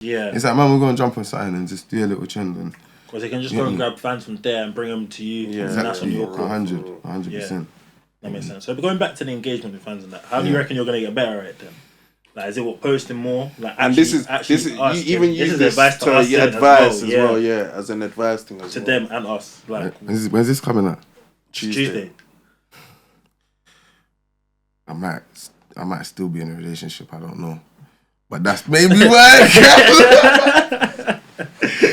Yeah. It's like, man, we're going to jump on something and just do a little trend. And because they can just go and grab fans from there and bring them to you. Yeah, and that's on your court. 100%. That makes sense. So, but going back to the engagement with fans and that, how do you reckon you're going to get better at it then? Like, is it what posting more? Like, and this is you even use this advice to advise as well, as an advice thing as to them and us. Like, when's this coming out? Tuesday. I might still be in a relationship. I don't know, but that's maybe why.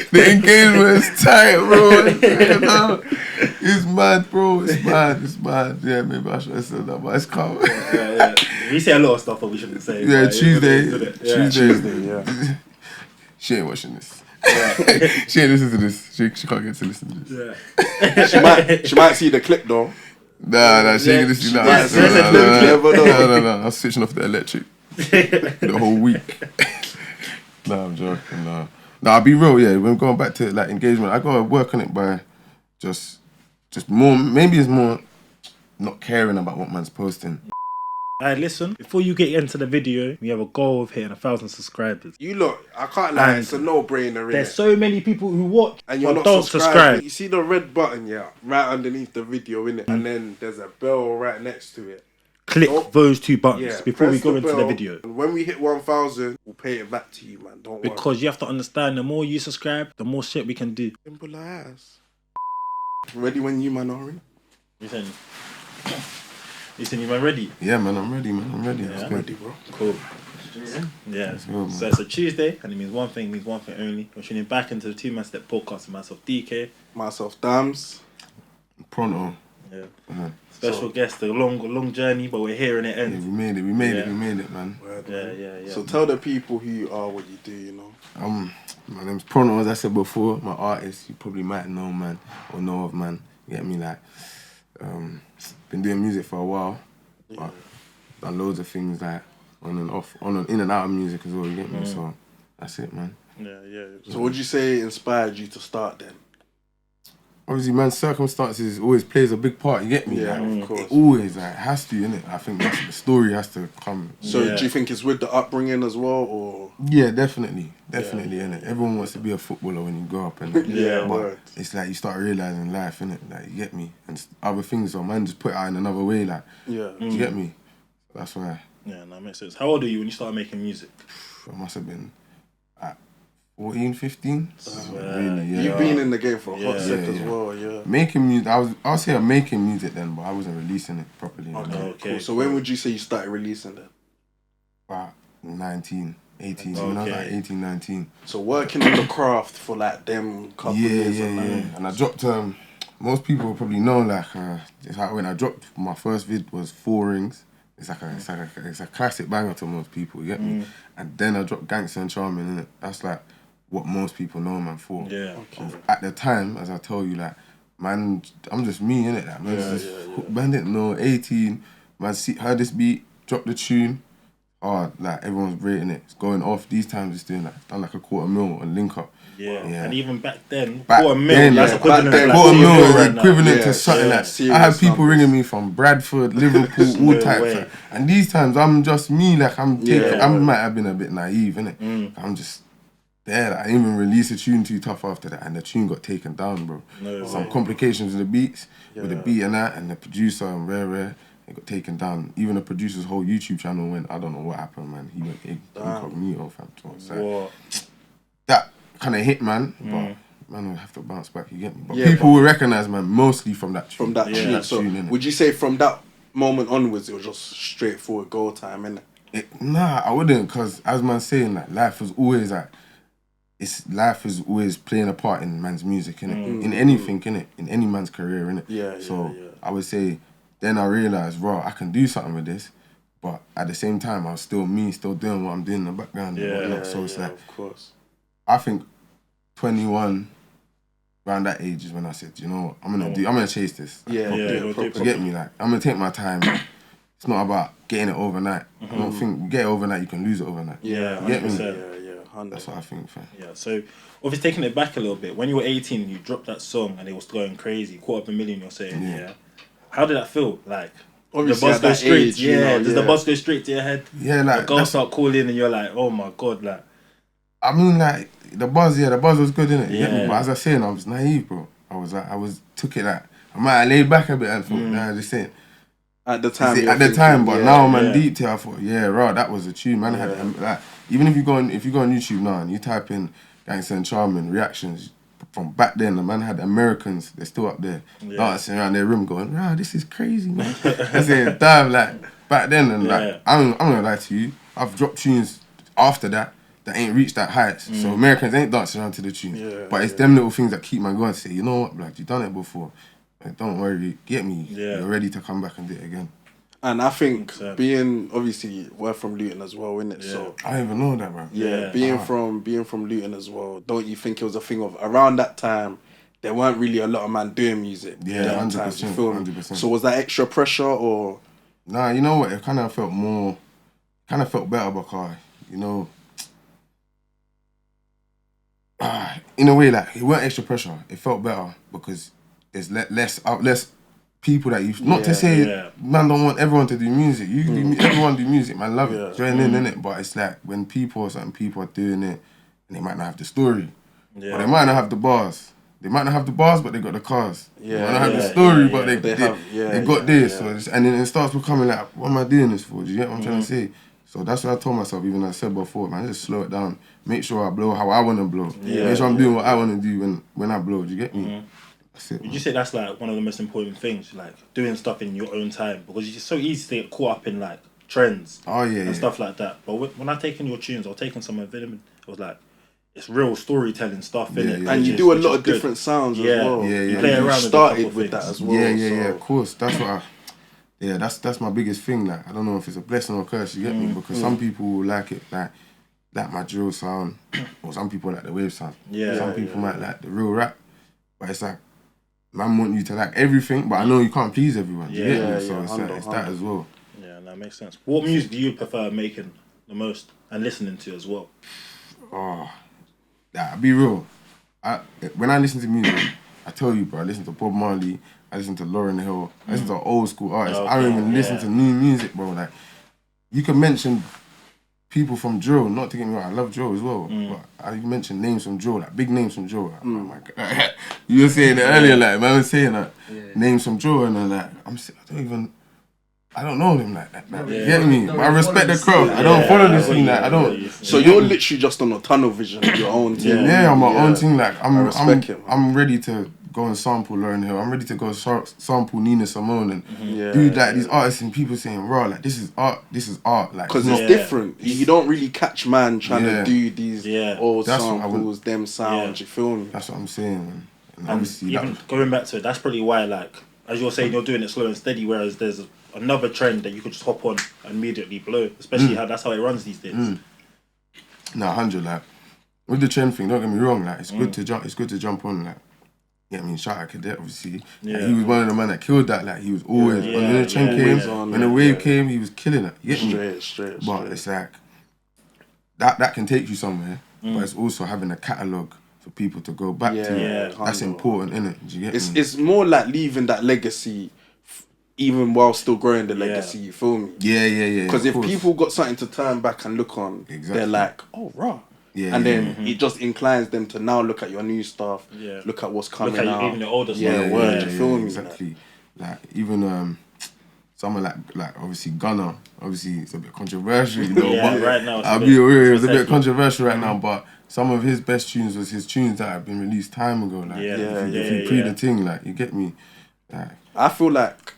The engagement is tight, bro. It's mad, bro. It's mad. Yeah, maybe I should have said that, but it's calm. Yeah. We say a lot of stuff that we shouldn't say. Yeah, Tuesday. Yeah. She ain't watching this. Yeah. She ain't listening to this. She can't get to listen to this. Yeah. She might see the clip though. Nah, she ain't gonna see that. No. I'm switching off the electric the whole week. Nah, I'm joking. Nah, I'll be real. Yeah, when going back to like engagement, I gotta work on it by just more. Maybe it's more not caring about what man's posting. Alright, listen. Before you get into the video, we have a goal of hitting 1,000 subscribers. You look, I can't lie. It's a no-brainer. There's so many people who watch and you're not don't subscribe. You see the red button, right underneath the video, innit? And then there's a bell right next to it. Click those two buttons before we go into the video. And when we hit 1,000, we'll pay it back to you, man. Don't worry. Because you have to understand, the more you subscribe, the more shit we can do. Simple as. Ready when you, man, are in? Listen, you man ready? Yeah, man, I'm ready, Yeah, I'm ready, bro. Cool. Yeah. Go, so it's a Tuesday, and it means one thing only. We're tuning back into the 2-Man-Step podcast with myself, DK. Myself, Damz. Pronto. Yeah. Special guest, a long journey, but we're here in the end. Yeah, we made it, man. Yeah. So tell the people who you are, what you do, you know. My name's Pronto, as I said before. My artist, you probably might know, man, or know of, man. You get me, like, been doing music for a while, but done loads of things like on and off, in and out of music as well. You get me, so that's it, man. Yeah. So would you say inspired you to start then? Obviously, man, circumstances always plays a big part. You get me? Yeah, like, of course. It always has to, innit? I think the story has to come. So do you think it's with the upbringing as well, or? Yeah, definitely, innit? Everyone wants to be a footballer when you grow up, and but it's like you start realizing life, innit? Like, you get me, and other things. So man, just put it out in another way, like, you get me. That's why. Yeah, that makes sense. How old are you when you started making music? I must have been at 14, 15. Really, You've been in the game for a hot sec as well, Making music, I was here making music then, but I wasn't releasing it properly. Okay, cool. So when would you say you started releasing then? About 19, 18. When I was like 18, 19. So working on the craft for like them couple years. And I dropped, most people probably know, like, it's like when I dropped my first vid was 4 Rings. It's a classic banger to most people, you get me? And then I dropped Gangster and Charming, innit? That's like what most people know, man, for. Yeah. At the time, as I tell you, like, man, I'm just me, innit? Like, man didn't know, 18, man, heard this beat, dropped the tune, like, everyone's rating it. It's going off. These times it's doing like, done like a $250,000 on Link Up. Yeah. And even back then, $250,000, that's equivalent to $250,000 is equivalent to something like, I had people ringing me from Bradford, Liverpool, all types. Like, and these times I'm just me, like, I might have been a bit naive, innit? I'm just there. Like, I didn't even release a tune too tough after that, and the tune got taken down, bro. Some complications with the beats, with the beat and that, and the producer and Rare. It got taken down. Even the producer's whole YouTube channel went, I don't know what happened, man. He went incognito, fam. So that kind of hit, man. But man will have to bounce back, you get me? But people will recognise, man, mostly from that tune. So would you say from that moment onwards, it was just straightforward go time, innit? Nah, I wouldn't, because as man's saying, like, life is always playing a part in man's music, innit? In anything, innit? In any man's career, innit? So I would say, then I realised, I can do something with this, but at the same time, I was still me, still doing what I'm doing in the background and whatnot. So it's like, of course. I think 21, around that age is when I said, you know what, I'm gonna chase this. Get me, like, I'm gonna take my time. It's not about getting it overnight. I don't think you get it overnight, you can lose it overnight. Yeah, get me? That's what I think, fam. Yeah, so obviously taking it back a little bit, when you were 18, you dropped that song and it was going crazy, $250,000, you're saying, How did that feel? Like, obviously, the buzz goes straight. Does the buzz go straight to your head? Yeah, like, the girls start calling and you're like, oh my god, like. I mean, like, the buzz was good, innit? Yeah. But as I was saying, I was naive, bro. Took it like, I might have laid back a bit and thought, nah, just saying. At the time, but now, man, deep here, I thought, that was a tune, man. Like, even if you go on YouTube now and you type in Gangsta and Charming reactions from back then, the man had Americans, they're still up there, dancing around their room going, this is crazy, man. I said, damn, like, back then, and like, I'm gonna lie to you, I've dropped tunes after that ain't reached that heights. So Americans ain't dancing around to the tune. But it's them little things that keep man going to say, you know what, blood, you done it before. Like, don't worry, get me. You're ready to come back and do it again. And I think being, obviously, we're from Luton as well, innit? Yeah. So I didn't even know that, man. Yeah, being from Luton as well, don't you think it was a thing of, around that time, there weren't really a lot of man doing music. Yeah, 100%, 100%. So was that extra pressure or? Nah, you know what, it kind of felt better because, you know, in a way, like, it weren't extra pressure. It felt better because there's less people that you... Not to say man don't want everyone to do music. You can do, everyone do music, man. Love it. Join in it. But it's like when certain people are doing it and they might not have the story. Yeah. Or they might not have the bars. They might not have the bars, but they got the cars. Yeah. They might not have the story, but they got this. Yeah. So and then it starts becoming like, what am I doing this for? Do you get what I'm trying to say? So that's what I told myself, even as I said before, man, just slow it down. Make sure I blow how I want to blow. Yeah, make sure I'm doing what I want to do when I blow. Do you get me? That's it. Would you say that's like one of the most important things, like doing stuff in your own time? Because it's so easy to get caught up in like trends and stuff like that. But when I've taken your tunes or taken some of it, I was like, it's real storytelling stuff, innit? Yeah. And you do a lot of different sounds as well. Yeah. You play around started with that as well. Yeah, of course. That's what that's my biggest thing. Like, I don't know if it's a blessing or a curse, you get me? Because some people will like it, like my drill sound, or some people like the wave sound. Yeah. Some people might like the real rap, but it's like, man want you to like everything, but I know you can't please everyone. You get me? So it's that as well. Yeah, that makes sense. What music do you prefer making the most and listening to as well? I'll be real. When I listen to music, I tell you, bro, I listen to Bob Marley, I listen to Lauryn Hill, I listen to old school artists. I don't even listen to new music, bro. Like, you can mention people from drill, not to get me wrong, I love drill as well, but I mention names from drill, like big names from drill. Like, oh my God. You were saying it earlier, like, man was saying that, names from drill, and I'm like, I don't know them like that. You get me? But I respect the crowd. I don't follow the scene. Like, I don't. So you're literally just on a tunnel vision of your own team. Yeah, I'm my own team. Like, I'm ready to go and sample Lauryn Hill. I'm ready to go sample Nina Simone and do like these artists and people saying, raw, like, this is art. Like, because it's different. You don't really catch man trying to do these old samples, them sounds. You feel me? That's what I'm saying, man. And obviously, even going back to it, that's probably why, like, as you're saying, you're doing it slow and steady, whereas there's another trend that you could just hop on and immediately blow, especially that's how it runs these days. Nah, 100, like, with the trend thing, don't get me wrong, like, it's good to jump on, like, yeah, I mean, shout out Cadet, obviously. Like, he was one of the men that killed that, like, he was always, when the trend came, when the wave came, he was killing it, you get me? Straight. But it's like, that can take you somewhere, but it's also having a catalogue for people to go back to. That's important, innit? Do you get me? It's more like leaving that legacy even while still growing the legacy, you feel me? Yeah. Because if people got something to turn back and look on, they're like, oh, raw. And then it just inclines them to now look at your new stuff, look at what's coming out. Even the older stuff. You feel me? Exactly. Like, even someone like obviously Gunna, obviously it's a bit controversial, you know. But right now I'll be real, it's a bit controversial right now, but some of his best tunes was his tunes that have been released time ago. Like, if you pre the thing, like, you get me? Like, I feel like,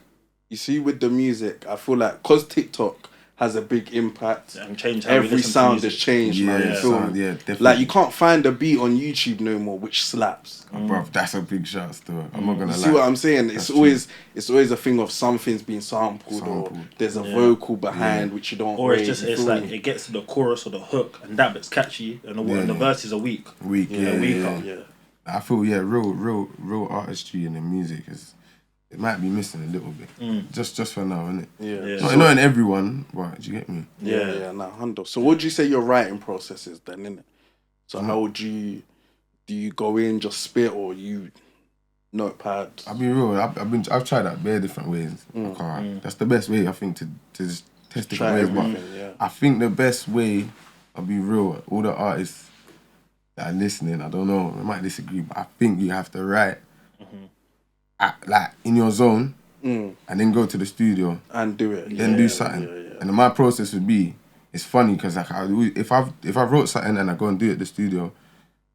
you see, with the music, I feel like, because TikTok has a big impact, and change how every sound has changed, man. You feel me? Definitely. Like, you can't find a beat on YouTube no more which slaps. Bruv, that's a big shout still. I'm not gonna lie. See what I'm saying? It's always a thing of something's being sampled. Or there's a vocal behind which you don't. Or it's like it gets to the chorus or the hook and that bit's catchy and the verses are weak. I feel real artistry in the music it might be missing a little bit. Just for now, innit? Not in everyone, but do you get me? Nah, Hundo. So what would you say your writing process is then, innit? So how would do you go in, just spit, or you notepad? I'll be real, I've tried that bare different ways. That's the best way, I think, to just test different ways. But I think the best way, I'll be real, all the artists that are listening, I don't know, they might disagree, but I think you have to write like in your zone and then go to the studio and do it. Then do something. And then my process would be, it's funny because like if I wrote something and I go and do it at the studio,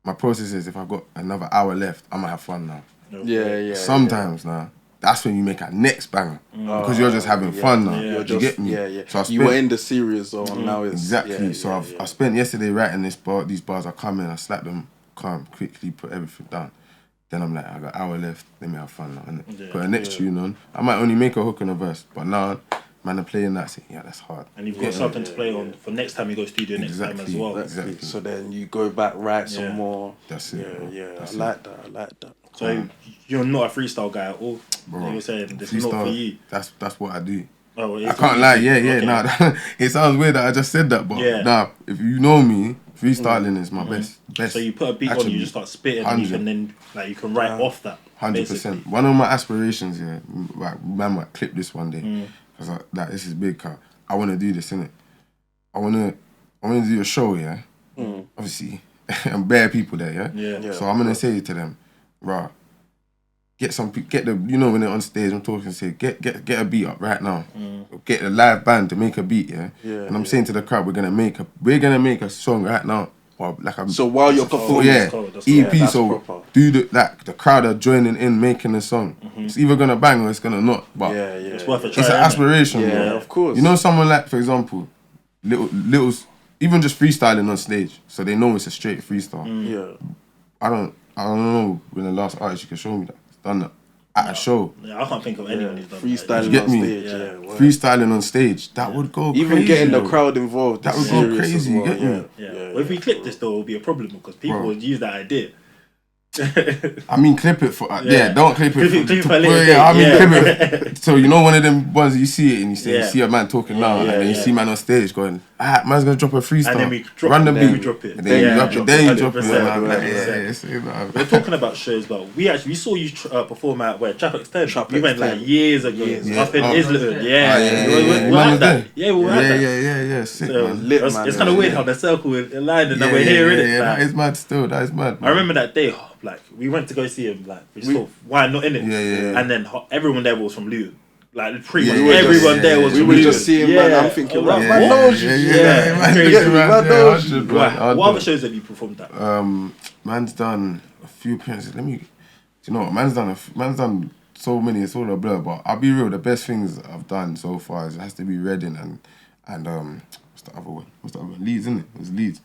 my process is if I've got another hour left, I might have fun now. Sometimes now, that's when you make a next banger because you're just having fun now. You get me? So you were in the serious zone now. It's exactly. I spent yesterday writing these bars. I come in, I slap them, calm, quickly put everything down. Then I'm like, I got an hour left. Let me have fun now. Innit? Put a next tune on. I might only make a hook and a verse, but now man are playing that. Saying, that's hard. And you've got something to play on for next time you go studio next time as well. Exactly. So then you go back, write some more. That's it. I like that. So you're not a freestyle guy at all. Bro, you're saying this is not for you. That's what I do. Oh, I can't lie. Nah, it sounds weird that I just said that, but nah. If you know me, freestyling is my best. So you put a beat on, you just start spitting, and you can then you can write off that. 100%. One of my aspirations, like man might clip this one day, because this is big. Car. I want to do this, innit? I want to do a show, obviously, and bare people there, So I'm gonna say to them, right. Get the when they're on stage, I'm talking, say get a beat up right now. Get a live band to make a beat, and I'm saying to the crowd, we're gonna make a song right now, or like so while you're performing, EP, so proper. Do the crowd are joining in, making the song. It's either gonna bang or it's gonna not. But it's worth a try. It's an aspiration, of course. You know, someone like, for example, little, even just freestyling on stage, so they know it's a straight freestyle. I don't know when the last artist you can show me that. Done that at a show. I can't think of anyone who's done freestyling on stage. Freestyling on stage, that would go even crazy. Getting the crowd involved. That would go crazy. Well, you get me? Well, if we clip this, though, it will be a problem because people would use that idea. I mean, clip it for don't clip it clip it. So you know one of them ones you see it and you see a man talking now, and then you see man on stage going, man's gonna drop a freestyle, and then we drop it, and then you drop it. We're talking about shows, but we saw you perform at where Traffic 10. We went like years ago, up in Islington. Sick, man. It's kind of weird how the circle is aligned and that we're here, innit? That is mad. Still, that is mad. I remember that day. Like we went to go see him, like we just thought, why not in it? And then everyone there was from Luton. Like pretty much everyone there was. We from were Luton. just seeing, man. I'm thinking, man knows you. What other shows have you performed at? Man's done a few appearances. Do you know what? Man's done so many. It's all a blur. But I'll be real. The best things I've done so far is it has to be Reading and what's the other one? Leeds, isn't it? It was Leeds.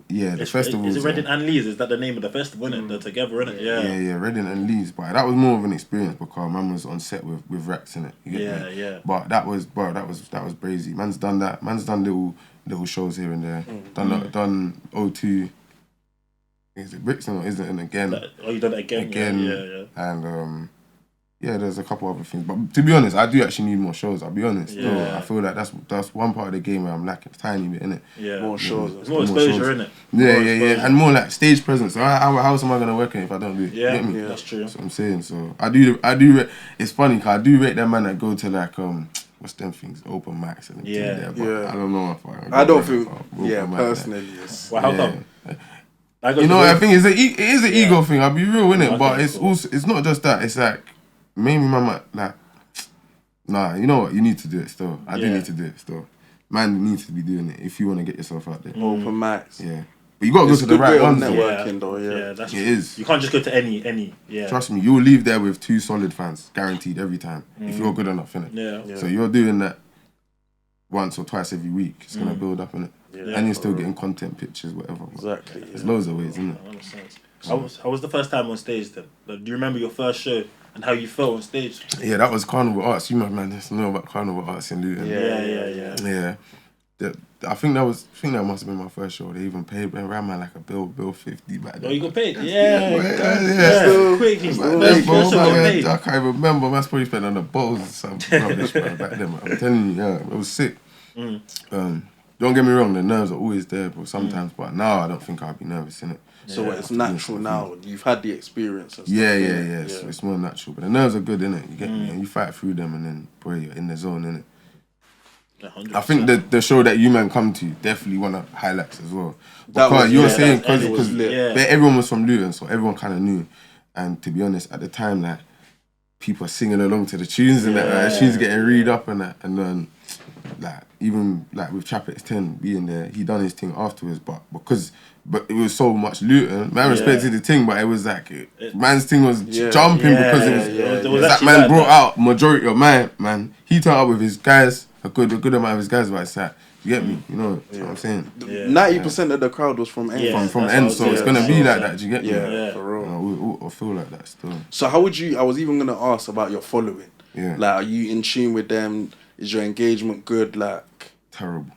The festival. Is it Reading and Leeds? Is that the name of the festival, isn't it? They're together, isn't it? Yeah, Reading and Leeds. But that was more of an experience because man was on set with Rex, innit? You get me? But that was brazy. Man's done that. Man's done little shows here and there. Done O2. Is it Brixton or is it? And again. You done it again? Yeah. And there's a couple other things. But to be honest, I do actually need more shows. I'll be honest. I feel like that's one part of the game where I'm lacking a tiny bit, innit? Yeah. More shows. It's more exposure, innit? Yeah. And more like stage presence. So how else am I gonna work in if I don't do it? Yeah, you get me? that's true. That's what I'm saying. So I do. It's funny because I do rate that man that go to like what's them things? Open mics and there. But I don't know if I don't feel. Personally, yes. Well, how come? You know, I think it is an ego thing. I'll be real, innit? But it's also not just that. It's like. Maybe man might like, nah, you know what? You need to do it still. I do need to do it still. Man needs to be doing it if you want to get yourself out there. Open mics. Yeah. But you got to go to the right ones. Networking though, that's true. It is. You can't just go to any. Trust me, you'll leave there with 2 solid fans, guaranteed every time, if you're good enough, innit? Yeah. So you're doing that once or twice every week. It's going to build up, innit? And you're still getting content, pictures, whatever. Exactly. There's loads of ways, innit? That makes sense. How was the first time on stage then? Do you remember your first show? And how you felt on stage? Yeah, that was Carnival Arts. You man just know about Carnival Arts in Luton. Yeah. I think that must have been my first show. They even paid me around man like a bill 50 back then. Oh, you got paid? Yeah. Quickly. I can't even remember. Man, probably spent on the bottles or some rubbish man, back then. Man. I'm telling you, it was sick. Don't get me wrong, the nerves are always there, but sometimes. But now I don't think I'll be nervous, innit? So it's natural now. You've had the experience. And stuff, yeah. So it's more natural. But the nerves are good, innit? You get me? And you fight through them and then, boy, you're in the zone, innit? 100%. I think the show that you man come to definitely one of the highlights as well. Because you're saying because everyone was from Luton, so everyone kind of knew. And to be honest, at the time, like people are singing along to the tunes and that, like, the tunes getting read up and that, and then like even like with Chapek's 10 being there, he done his thing afterwards, but it was so much Luton, man respected the thing, but it was like man's thing was jumping because it was that man brought out majority of man. He turned up with his guys, a good amount of his guys by his side. You get me? You know what I'm saying? 90% of the crowd was from N. From N, so it's gonna be like that. Do you get me? Yeah, for real. I feel like that still. So how would you? I was even gonna ask about your following. Yeah. Like, are you in tune with them? Is your engagement good? Like, terrible.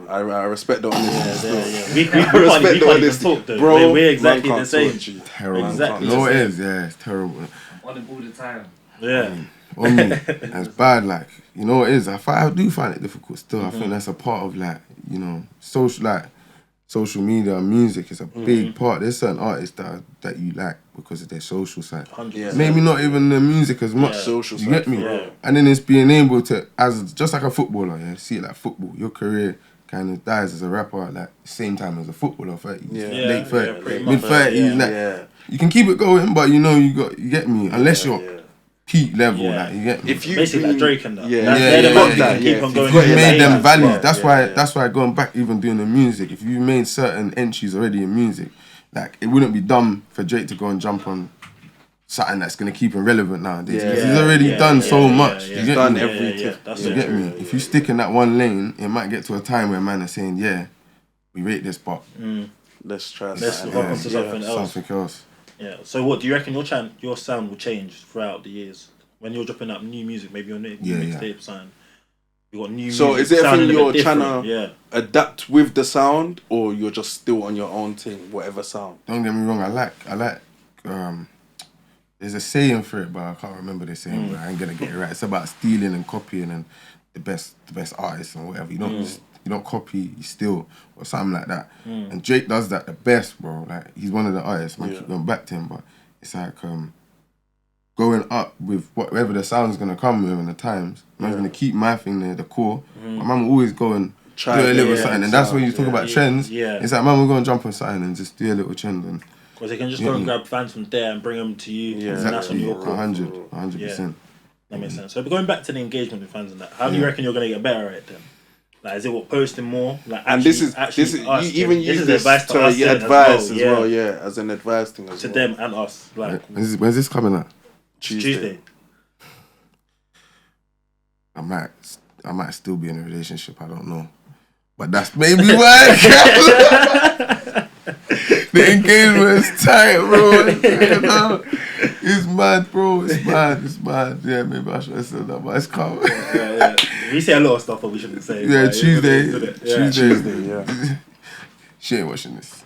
I respect the honesty. We can't even talk though. Bro, we're exactly the same. Terrible. Exactly. No, it is. Yeah, it's terrible. I'm on him all the time. Yeah. On me. It's bad. Like, you know what it is. I do find it difficult still. I think that's a part of like, you know, social media and music is a big part. There's certain artists that you like because of their social side. 100%. Maybe not even the music as much. Social you side. get me? Yeah. And then it's being able to, as just like a footballer, see it like football. Your career kind of dies as a rapper like same time as a footballer, 30s, late 30s, mid 30s. You can keep it going, but you know you get me. Unless you're peak level, like you get me. If you basically like Drake and that, keep on going. If you made them value, that's why going back even doing the music. If you made certain entries already in music, like it wouldn't be dumb for Drake to go and jump on something that's gonna keep him relevant nowadays. He's already done so much. You get me? You get me? If you stick in that one lane, it might get to a time where man are saying, we rate this, but let's try. Let's hop onto something else. Yeah. So what do you reckon your sound will change throughout the years when you're dropping up new music? Maybe your new mixtape sign. You got new. So music is it a thing you're trying to adapt with the sound, or you're just still on your own thing, whatever sound? Don't get me wrong. I like. There's a saying for it, but I can't remember the saying. But I ain't gonna get it right. It's about stealing and copying and the best artists and whatever. You don't copy, you steal, or something like that. And Drake does that the best, bro. Like, he's one of the artists, man. Keep going back to him, but it's like going up with whatever the sound's gonna come with in the times. I'm gonna keep my thing there, the core. My man will always go and do a little something, and that's when you talk about trends. It's like, man, we're gonna jump on something and just do a little trend. And because they can just go and grab fans from there and bring them to you. And that's on your core. 100%. That makes sense. So going back to the engagement with fans and that, how do you reckon you're gonna get better at it then? Like, is it posting more? Like, and this is you even use this advice to advise as well, as an advice thing as to them and us. Like, when's this coming out? Tuesday. I might still be in a relationship. I don't know, but that's maybe why. The engagement is tight, bro. It's mad, bro. It's mad. Yeah, maybe I should have said that, but it's calm. We say a lot of stuff that we shouldn't say. Yeah, Tuesday. Yeah. She ain't watching this.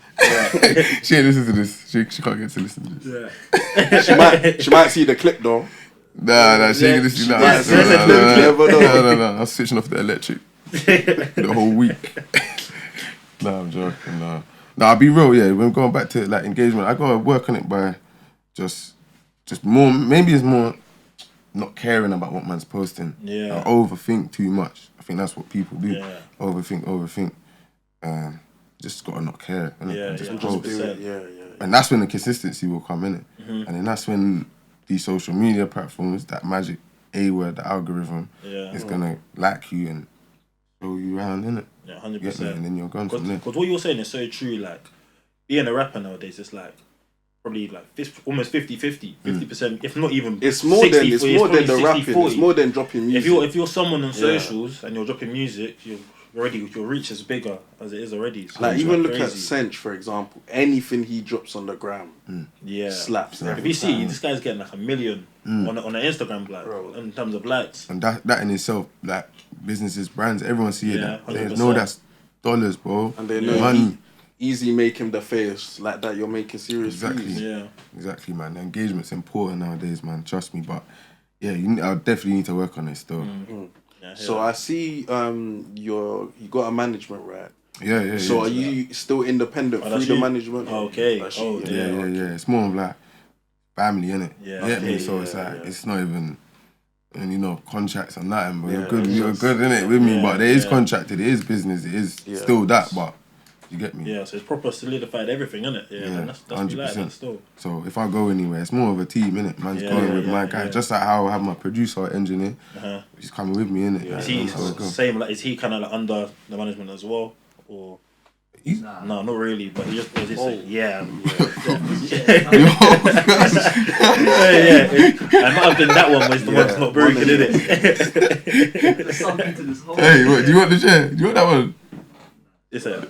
She ain't listen to this. She can't get to listen to this. Yeah. she might see the clip though. Nah, she ain't listening to that. No. I'm switching off the electric the whole week. Nah, I'm joking. Nah, I'll be real. Yeah, when going back to like engagement, I gotta work on it by just more. Maybe it's more not caring about what man's posting. I overthink too much. I think that's what people do. Overthink. Just gotta not care. Just post. And that's when the consistency will come in it. And then that's when these social media platforms, that magic A word, the algorithm, is gonna like you and show you around, innit? Yeah, 100%. And then you're gone from there. Because what you're saying is so true. Like, being a rapper nowadays, it's like probably like almost 50-50, 50%, if not even. It's more 60, than the rapping. 40. It's more than dropping music. If you're someone on socials and you're dropping music, your reach is bigger as it is already. So like, even look at Sench, for example. Anything he drops on the gram, slaps. If you see, this guy's getting like 1 million on the Instagram, like, in terms of likes. And that in itself, like, businesses, brands, everyone see it. They know that's dollars, bro. And they know money. Easy make him the face like that. You're making serious views. Exactly, man. The engagement's important nowadays, man. Trust me, but I definitely need to work on it still. So I see you got a management, right? Yeah. So are you still independent through the management? Okay. Yeah. It's more of like family, innit? Yeah. Me? So it's like it's not even and you know contracts and that, but you're good, innit, with me. But there is contracted, it is business, it is still that, but you get me. Yeah, so it's proper solidified everything, innit? Yeah, that's 100%. Like that still. So if I go anywhere, it's more of a team, innit? Man's going with my guy, just like how I have my producer or engineer. He's coming with me, innit? Is he same? Like, is he kind of like under the management as well, or? No, not really, but he just was this. Yeah. I might have been that one was the one that's not broken, innit? Hey, what, do you want the chair? Do you want that one? It's a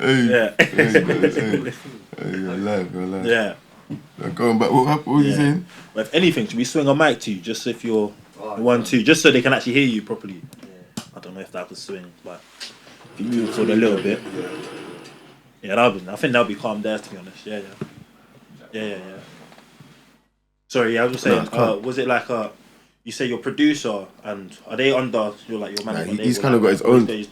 you're alive. Yeah. Going back, what was you saying? But if anything, should we swing a mic to you just if you're 1-2, just so they can actually hear you properly? I don't know if that would swing, but if you do for a little bit. Yeah, I think that'll be calm there, to be honest. Yeah. Sorry, I was just saying, was it like you say your producer, and are they under your manager? He's kind of got his own thing.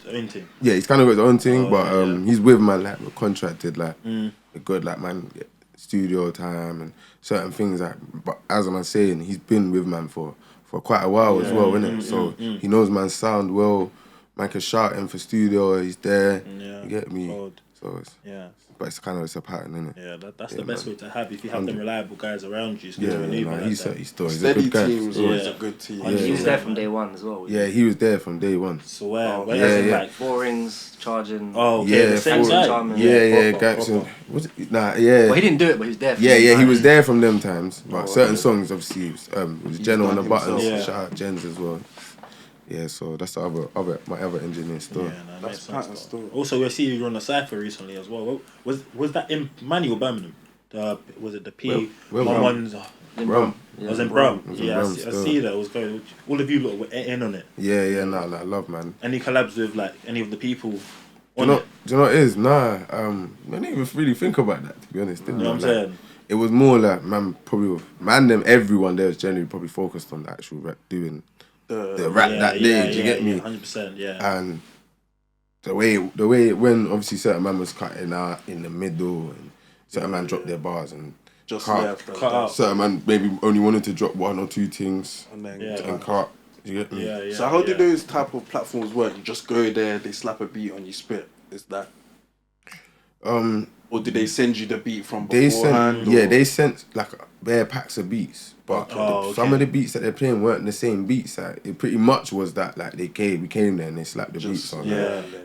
Yeah, he's kind of got his own thing, but he's with man, like we're contracted, like we're good, like man, studio time and certain things. Like, but as I'm saying, he's been with man for quite a while as well, innit? So he knows man's sound well. Man can shout him for studio. He's there. You get me? So it's, but it's kind of a pattern, isn't it? Yeah, that's the best way to have. If you have them reliable guys around you, he's a good guy. He's a good team. He was there from day one as well. Yeah, he was there from day one. So like four rings, charging. Oh, okay, the same guy. Gangster. Was it? Nah, yeah. Well, he didn't do it, but he was there. He was there from them times. But certain songs, obviously, was Jen on the buttons. Shout out Jens as well. Yeah, so that's the my other engineer still. Yeah, that's pattern still. Also, we see you on the cypher recently as well. Was that in Manny or Birmingham? Was it the P? Ones. Brum. I was in Brum. Yeah, I see that. It was going. All of you lot were in on it. Yeah, I love, man. Any collabs with like any of the people? Do you know what it is? Nah, I didn't even really think about that, to be honest. You know what I'm saying? It was more like everyone there was generally probably focused on the actual rap, doing the rap that day. Do you get me? 100%. Yeah. And the way when obviously certain man was cutting out in the middle and certain man dropped their bars and just cut out. Certain man maybe only wanted to drop one or two things and cut. You get me? Yeah. So how do those type of platforms work? You just go there, they slap a beat on you, spit. Is that? Or did they send you the beat from beforehand? They sent like bare packs of beats. But some of the beats that they're playing weren't the same beats. Like, it pretty much was that like we came there and they slapped the beats on.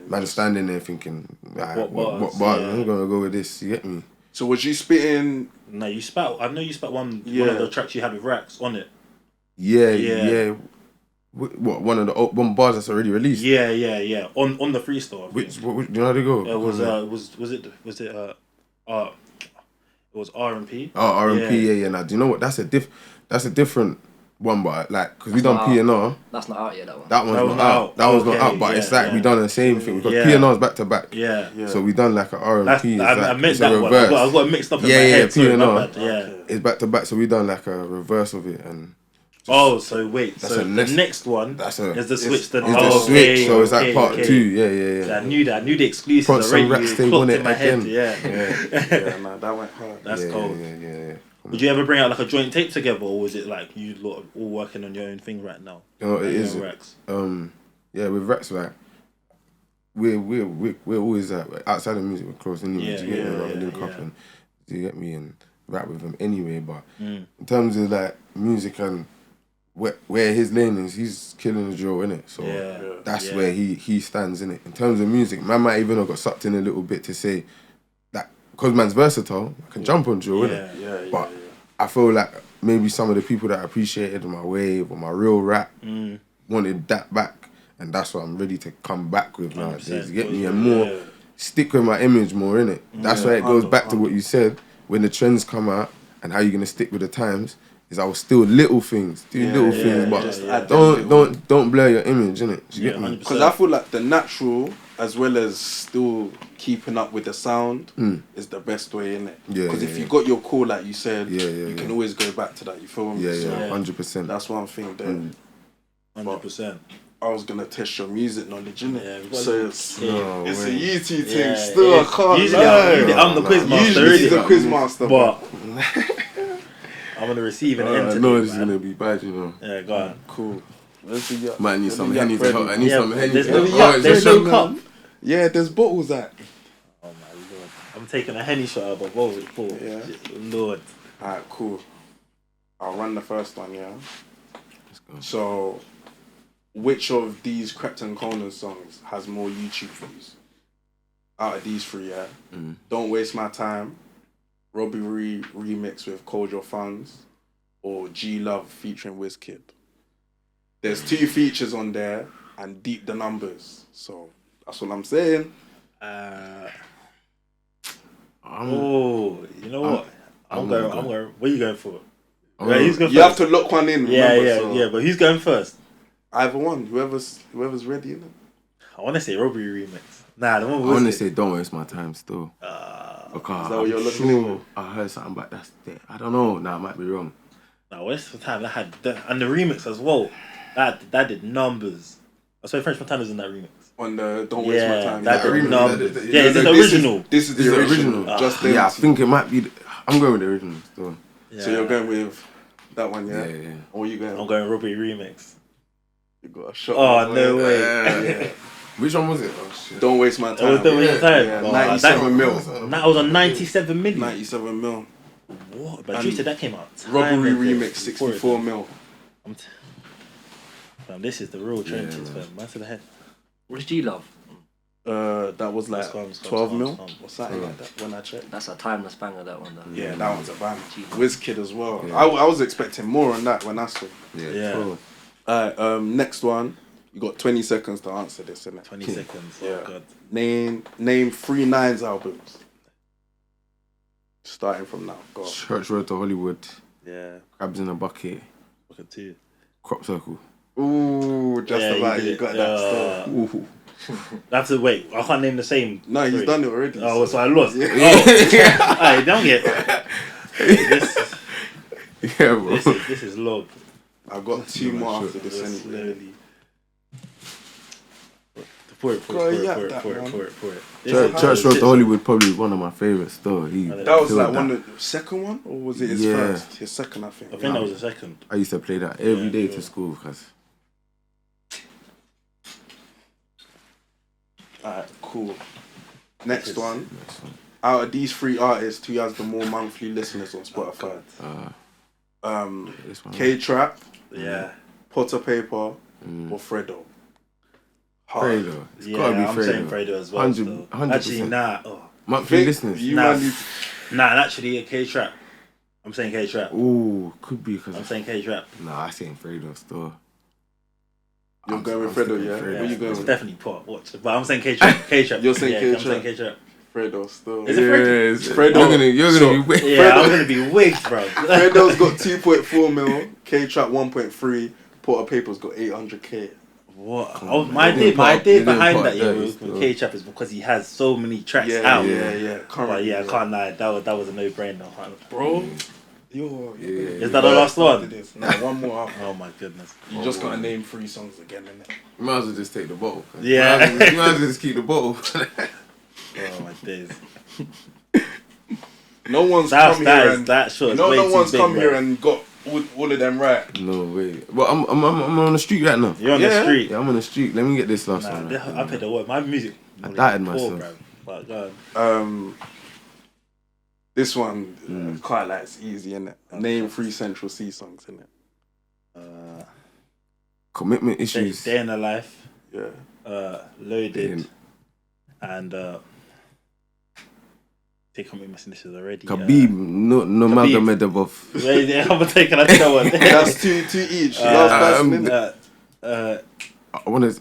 Man standing there thinking, what bars? I'm gonna go with this. You get me? So was you spitting? No, you spat. I know you spat one of the tracks you had with Rax on it. Yeah. What one of the bars that's already released? Yeah. On the freestyle. Which do you know how to go? It was it was R&P. Oh, R&P, yeah. Now, do you know what? That's a different one, but like, because we done P&R. That's not out yet, that one. That one's not out. That one's not out, but it's like we done the same thing. Because P&R's back to back. Yeah. So we done like an R&P. I meant that one. I got it mixed up in my head. P&R. It's back to back, so we done like a reverse of it and. So wait. So the next one is the switch. So it's like part 2. Yeah. I knew the exclusives already. Clocked in my head. Yeah. That went hard. That's cold. Yeah. Would you ever bring out like a joint tape together, or was it like you lot all working on your own thing right now? You know, it is. With Rex, like we're always outside of music. We're close anyway. Do you get me? Link up and do you get me and rap with him anyway. But in terms of like music and where his lane is, he's killing the drill, innit? So that's where he stands, innit? In terms of music, man might even have got sucked in a little bit to say that because man's versatile, I can jump on drill, innit? But I feel like maybe some of the people that appreciated my wave or my real rap wanted that back, and that's what I'm ready to come back with nowadays. Get me and more stick with my image more, innit? That's why it goes back to what you said when the trends come out and how you're gonna stick with the times. I was still little things, but don't blur your image, innit? Do you get me? Because I feel like the natural, as well as still keeping up with the sound, is the best way, innit? Because if you got your core, like you said, you can always go back to that. You feel me? 100%. That's one thing there. 100%. I was gonna test your music knowledge, innit? Yeah, so it's a YouTube thing. Still, I can't. Usually I'm the quiz master. Usually the quiz master, but. I'm gonna receive an end. I know this is gonna be bad, you know. Yeah, go on. Cool. Where's the yacht? Might need some Henny to help. I need some Henny There's to no help. cup. There's no cup. Yeah, there's bottles at. Oh my lord! I'm taking a Henny shot out of a bowl with Paul. Yeah. Lord. Alright, cool. I'll run the first one, yeah? Let's go. So, which of these Krept and Conan songs has more YouTube views? Out of these three, yeah? Don't Waste My Time, Robbie remix with Cold Your Funds, or G Love featuring Wizkid. There's 2 features on there and deep the numbers. So, that's what I'm saying. You know what? I'm going. What are you going for? Who's going first? You have to lock one in. Yeah. But who's going first? Either one. Whoever's ready, innit? I want to say Robbie remix. Nah, the one. I want to say Don't Waste My Time still. Is that what you're looking for? I heard something about that. I don't know. Nah, I might be wrong. Nah, Waste My Time. That had and the remix as well. That did numbers. I saw French Montana's in that remix. On the Don't Waste My Time. That did numbers. Yeah, is it the original? This is the original. Yeah, I think it might be. I'm going with the original still. Yeah. So you're going with that one, yeah? Yeah. Or you going? I'm going Robbie remix. You got a shot. Oh, no way. Yeah. Which one was it? Oh, shit. Don't Waste My Time. Don't Waste My Time. Yeah. 97 mil. That was on 97 million. 97 mil. What? But Juice, that came out. Robbery remix 64 mil. This is the real trenches, fam. Man to the head. What's G Love? That was like 12 mil or something like that when I checked. That's a timeless banger, that one, though. Yeah, that one's a banger. Wizkid as well. Yeah. I was expecting more on that when I saw. Yeah. Alright, next one. You got 20 seconds to answer this, innit? 20 seconds. Yeah. Oh, God. Name 3 Nines albums. Starting from now. Go on. Church Road to Hollywood. Yeah. Crabs in a Bucket. Look at 2. Crop Circle. Ooh, just about you got that stuff. Ooh. That's a wait. I can't name the same. No, he's done it already. Oh, so I lost. Yeah. Alright, don't get this. Yeah, bro. This is log. I've got 2 more after this anyway. Pour it. Church Road to Hollywood probably one of my favourites though. That was like one of the second one, or was it his first? His second, I think. I think that was the second. I used to play that every day to school, cause. Alright, cool. Next one. Out of these 3 artists, who has the more monthly listeners on Spotify? K-Trap, Potter Paper, or Fredo? Fredo. It's gotta be I'm Fredo. saying Fredo as well. 100%. Actually, nah. Monthly listeners. Actually, a K-Trap. I'm saying K-Trap. Ooh, could be because I'm saying K-Trap. Nah, I saying Fredo still. You're going with Fredo, yeah? Fredo. What you going it's with? Definitely Pot. Watch. But I'm saying K-Trap. K-Trap. You're saying K-Trap? I'm saying K-Trap. Fredo still. Is it Fredo? It's Fredo. You're gonna be wicked. Yeah, I'm gonna be wicked, bro. Fredo's got 2.4 mil, K-Trap 1.3, Potter Paper's got 800k. What? My idea behind that with K-Trap is because he has so many tracks out. Yeah. But yeah, I can't lie. That was a no-brainer, bro. Is that the last one? No, one more after. Oh my goodness. You just gotta name 3 songs again, innit? You might as well just take the bottle. Yeah. You might as well just keep the bottle. Oh my days. No one's come here and got all of them right. No way. Well, I'm on the street right now. You're on the street. Yeah, I'm on the street. Let me get this last one. Right? I paid the word. My music. I doubted myself. But go on. This one, quite like it's easy, innit? Name 3 Central C songs, innit? Commitment Issues. Day in the Life. Yeah. Loaded. And I think I'm missing this already. Khabib, no Magomedov. I'm taking that one. That's 2 each. Last person, I want to.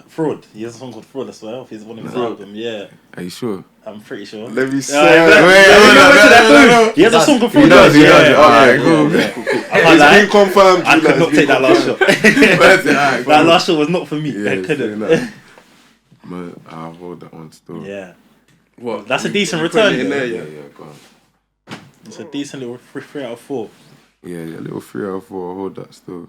Fraud. He has a song called Fraud as well. He's one of his album. Yeah. Are you sure? I'm pretty sure. Let me see. Wait. He has a song called Fraud. He does. Alright, cool. It's been confirmed. I could not take that last shot. That last shot was not for me. I couldn't. Man, I'll hold that one still. Yeah. What? That's a decent return. Yeah, go on. It's a decent little 3 out of 4. Yeah, a little 3 out of 4. I'll hold that still.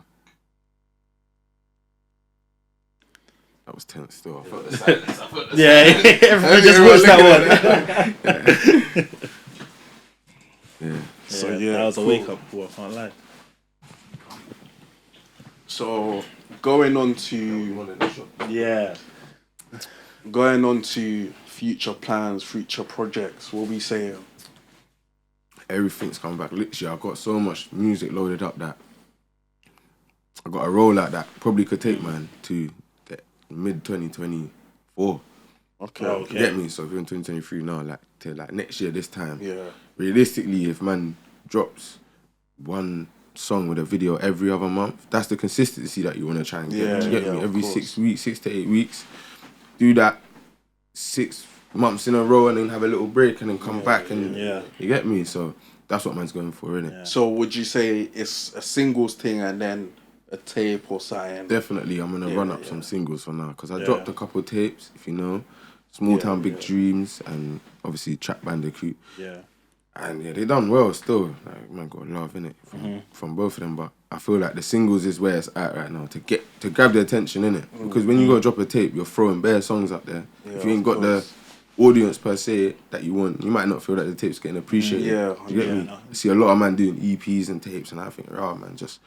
That was tense still. I felt the silence. Everyone just watched that one. Yeah. So that was a wake up call, I can't lie. So going on to future plans, future projects. What we saying? Everything's come back. Literally, I've got so much music loaded up that I got a rollout that probably could take man to mid 2024. Okay. You get me? So if you're in 2023 now, like to like next year this time. Yeah. Realistically, if man drops one song with a video every other month, that's the consistency that you want to try and get. You get me? Every 6 weeks, 6 to 8 weeks, do that 6 months in a row and then have a little break and then come back and you get me? So that's what man's going for, innit? Yeah. So would you say it's a singles thing and then a tape or something? Definitely, I'm gonna run up some singles for now because I dropped a couple of tapes, if you know, Small Town Big Dreams and obviously Trap Bandicoot. Yeah. And they done well still. Like, man, got love in it from both of them. But I feel like the singles is where it's at right now to grab the attention in it. Because when you go drop a tape, you're throwing bare songs up there. If you ain't got the audience per se that you want, you might not feel that the tape's getting appreciated. You get me? I see a lot of man doing EPs and tapes, and I think, oh man, just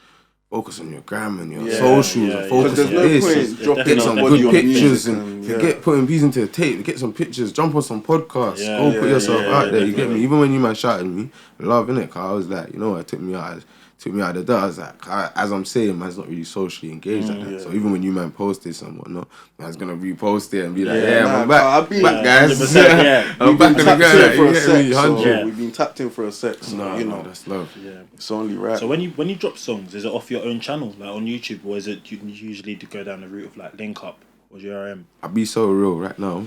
focus on your gram and your socials and focus on this. Get some good pictures and forget putting peas into a tape. Get some pictures, jump on some podcasts, go put yourself out there. You get me? Even when you man shouted me, love innit? Cause I was like, you know, it took me out of the dirt. I was like, as I'm saying, man's not really socially engaged like that. So even when you man posted some whatnot, man's gonna repost it and be like, I'm back, guys. I'm back in the game. We've been tapped in for a sec. So you know, that's love. Yeah, it's only right. So when you drop songs, is it off your own channel, like on YouTube, or is it you usually go down the route of like Link Up or GRM? I'll be so real right now.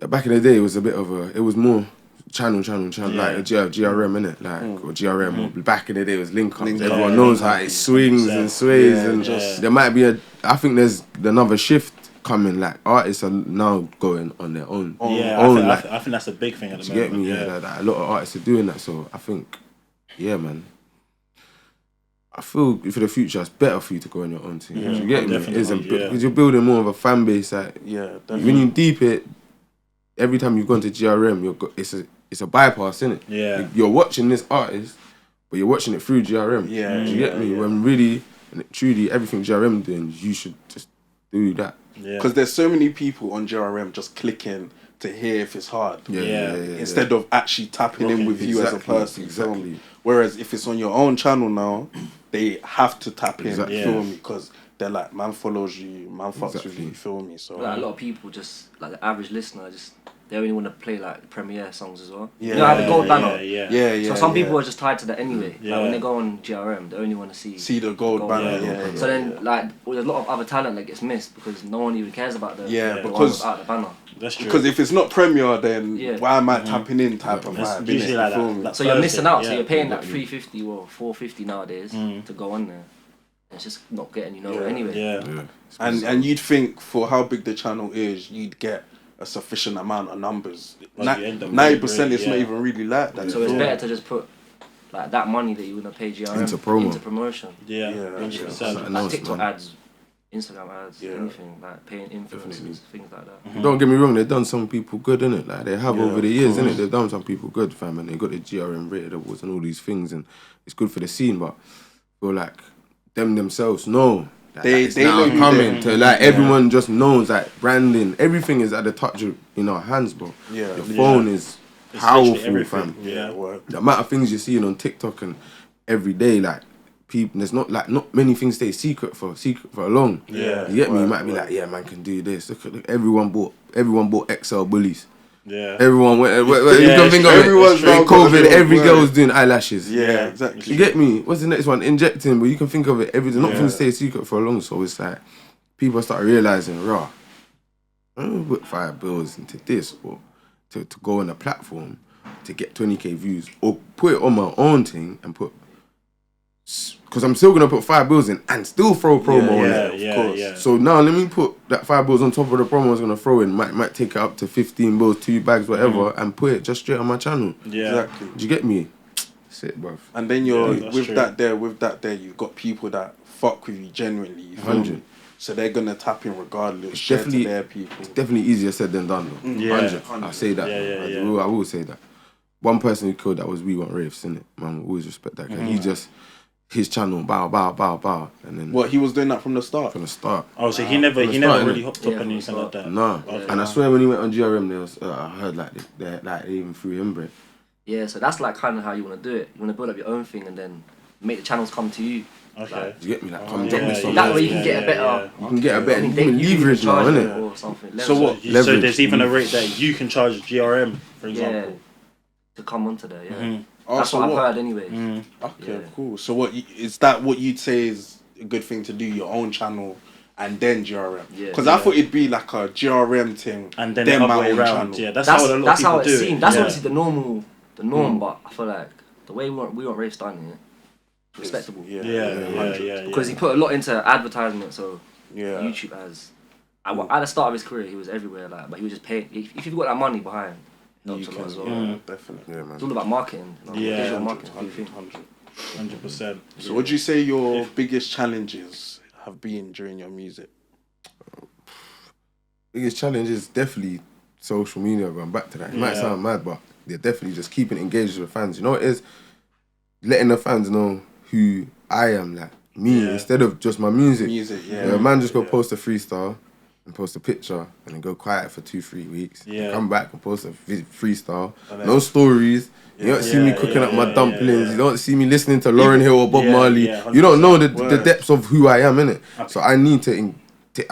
Back in the day, it was a bit of it was more channel, like a GRM, innit? Like, or GRM, or back in the day, it was Link Up. Everyone knows how it swings and sways, and there might be I think there's another shift coming, like, artists are now going on their own. I think that's a big thing at the moment. You get me? Like, a lot of artists are doing that, so I think, man, I feel for the future, it's better for you to go on your own thing. You get me? Because you're building more of a fan base. Like, when you deep it, every time you go into GRM, it's a bypass, innit? Yeah. You're watching this artist, but you're watching it through GRM. Do you get me? When really, and truly, everything GRM doing, you should just do that. Because there's so many people on GRM just clicking to hear if it's hard. Instead of actually tapping in with you as a person. Whereas if it's on your own channel now, they have to tap in, feel me? Because they're like, man follows you, man fucks with you, feel me? So like, a lot of people just, like the average listener, they only want to play like Premiere songs as well. You know how the gold banner? So some people are just tied to that anyway. Like when they go on GRM, they only want to see the gold banner. So then, like, there's a lot of other talent that gets missed because no one even cares about the because out the banner. That's true. Because if it's not Premiere, then why am I tapping in type of vibe? Usually like that. So you're missing out. So you're paying like $350 or $450 nowadays to go on there. It's just not getting you nowhere anyway. And you'd think for how big the channel is, you'd get a sufficient amount of numbers. 90% is not even really like that. So it's better to just put like that money that you're gonna pay GRM into promotion. 100%. Like TikTok ads, Instagram ads, anything like paying influencers, things like that. Don't get me wrong, they've done some people good, innit? Like they have over the years, innit? They've done some people good, fam, and they got the GRM rated awards and all these things, and it's good for the scene. But I feel like them themselves know. They now coming to like everyone just knows like branding, everything is at the touch of our hands, bro. Your phone is powerful, fam. The amount of things you're seeing on TikTok and every day, like people, there's not many things stay secret for long. You get me? You might be like, man can do this. Look at everyone bought XL bullies. Everyone went. You can think of it. In COVID, every girl was doing eyelashes. Exactly. You get me? What's the next one? Injecting, but you can think of it. Nothing stays secret for long. So it's like people start realizing, I don't put $5 into this or to go on a platform to get 20k views, or put it on my own thing and put. Because I'm still gonna put $5 in and still throw a promo on it, of course. So now let me put that $5 on top of the promo I was gonna throw in. Might take it up to $15, 2 bags, whatever, and put it just straight on my channel. Exactly. Do you get me? That's it, bruv. And then with that there, you've got people that fuck with you genuinely. 100. So they're gonna tap in regardless. Share to their people. It's definitely easier said than done, though. 100. I say that. I will say that. One person who killed that was We Want Raves, innit? Man, I always respect that guy. his channel, bow, and then. What, he was doing that from the start? From the start. Oh, so he never really hopped up on anything like that. No, and I swear when he went on GRM, there was I heard like they even threw him, bro. Yeah, so that's like kind of how you want to do it. You want to build up your own thing and then make the channels come to you. Okay. Like, you get me? Like, come drop me something. That way you can get a better... You can get a better leverage now, innit? Or something. So what? So there's even a rate that you can charge GRM, for example. Yeah, to come onto there, yeah. Mm-hmm. That's what I've heard anyways. Okay, cool. So what is that? What you'd say is a good thing to do? Your own channel and then GRM? Yeah. Because I thought it'd be like a GRM thing and then my own channel. Yeah, that's how a lot of people do it. Seems. That's obviously the norm. But I feel like the way we want Rafe starting it, respectable. Yeah. Because he put a lot into advertisement, so YouTube has. At the start of his career, he was everywhere, like, but he was just paying. If you've got that money behind, it helps a lot as well. Definitely. Yeah, man. It's all about marketing. Visual marketing. 100%. So, what do you say your biggest challenges have been during your music? Biggest challenge is definitely social media. Going back to that, it might sound mad, but they're definitely just keeping engaged with fans. You know what it is? Letting the fans know who I am, like me, instead of just my music. A man just go post a freestyle and post a picture and then go quiet for 2-3 weeks. Come back and post a freestyle. No stories. You don't see me cooking up my dumplings. You don't see me listening to Lauryn Hill or Bob Marley. You don't know the depths of who I am, innit? So I need to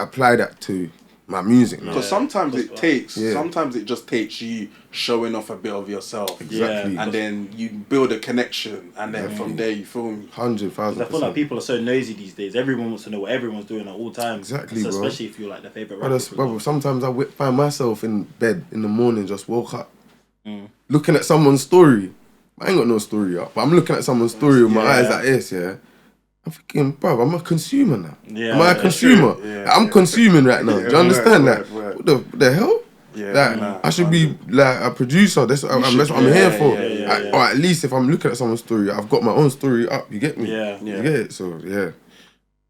apply that to my music now. Because sometimes it just takes you showing off a bit of yourself. Exactly. And then you build a connection, and then from there, you feel me? 100,000%. I feel like people are so nosy these days. Everyone wants to know what everyone's doing at all times. Exactly, so bro. Especially if you're like their favourite rapper. Brother, sometimes I find myself in bed in the morning, just woke up, looking at someone's story. I ain't got no story up, but I'm looking at someone's story with my eyes like this, I'm thinking, bro, I'm a consumer now. Am I a consumer? I'm consuming right now. Do you understand that? What the hell? I should be like a producer. That's what I'm here for. Or at least if I'm looking at someone's story, I've got my own story up. You get me? You get it? So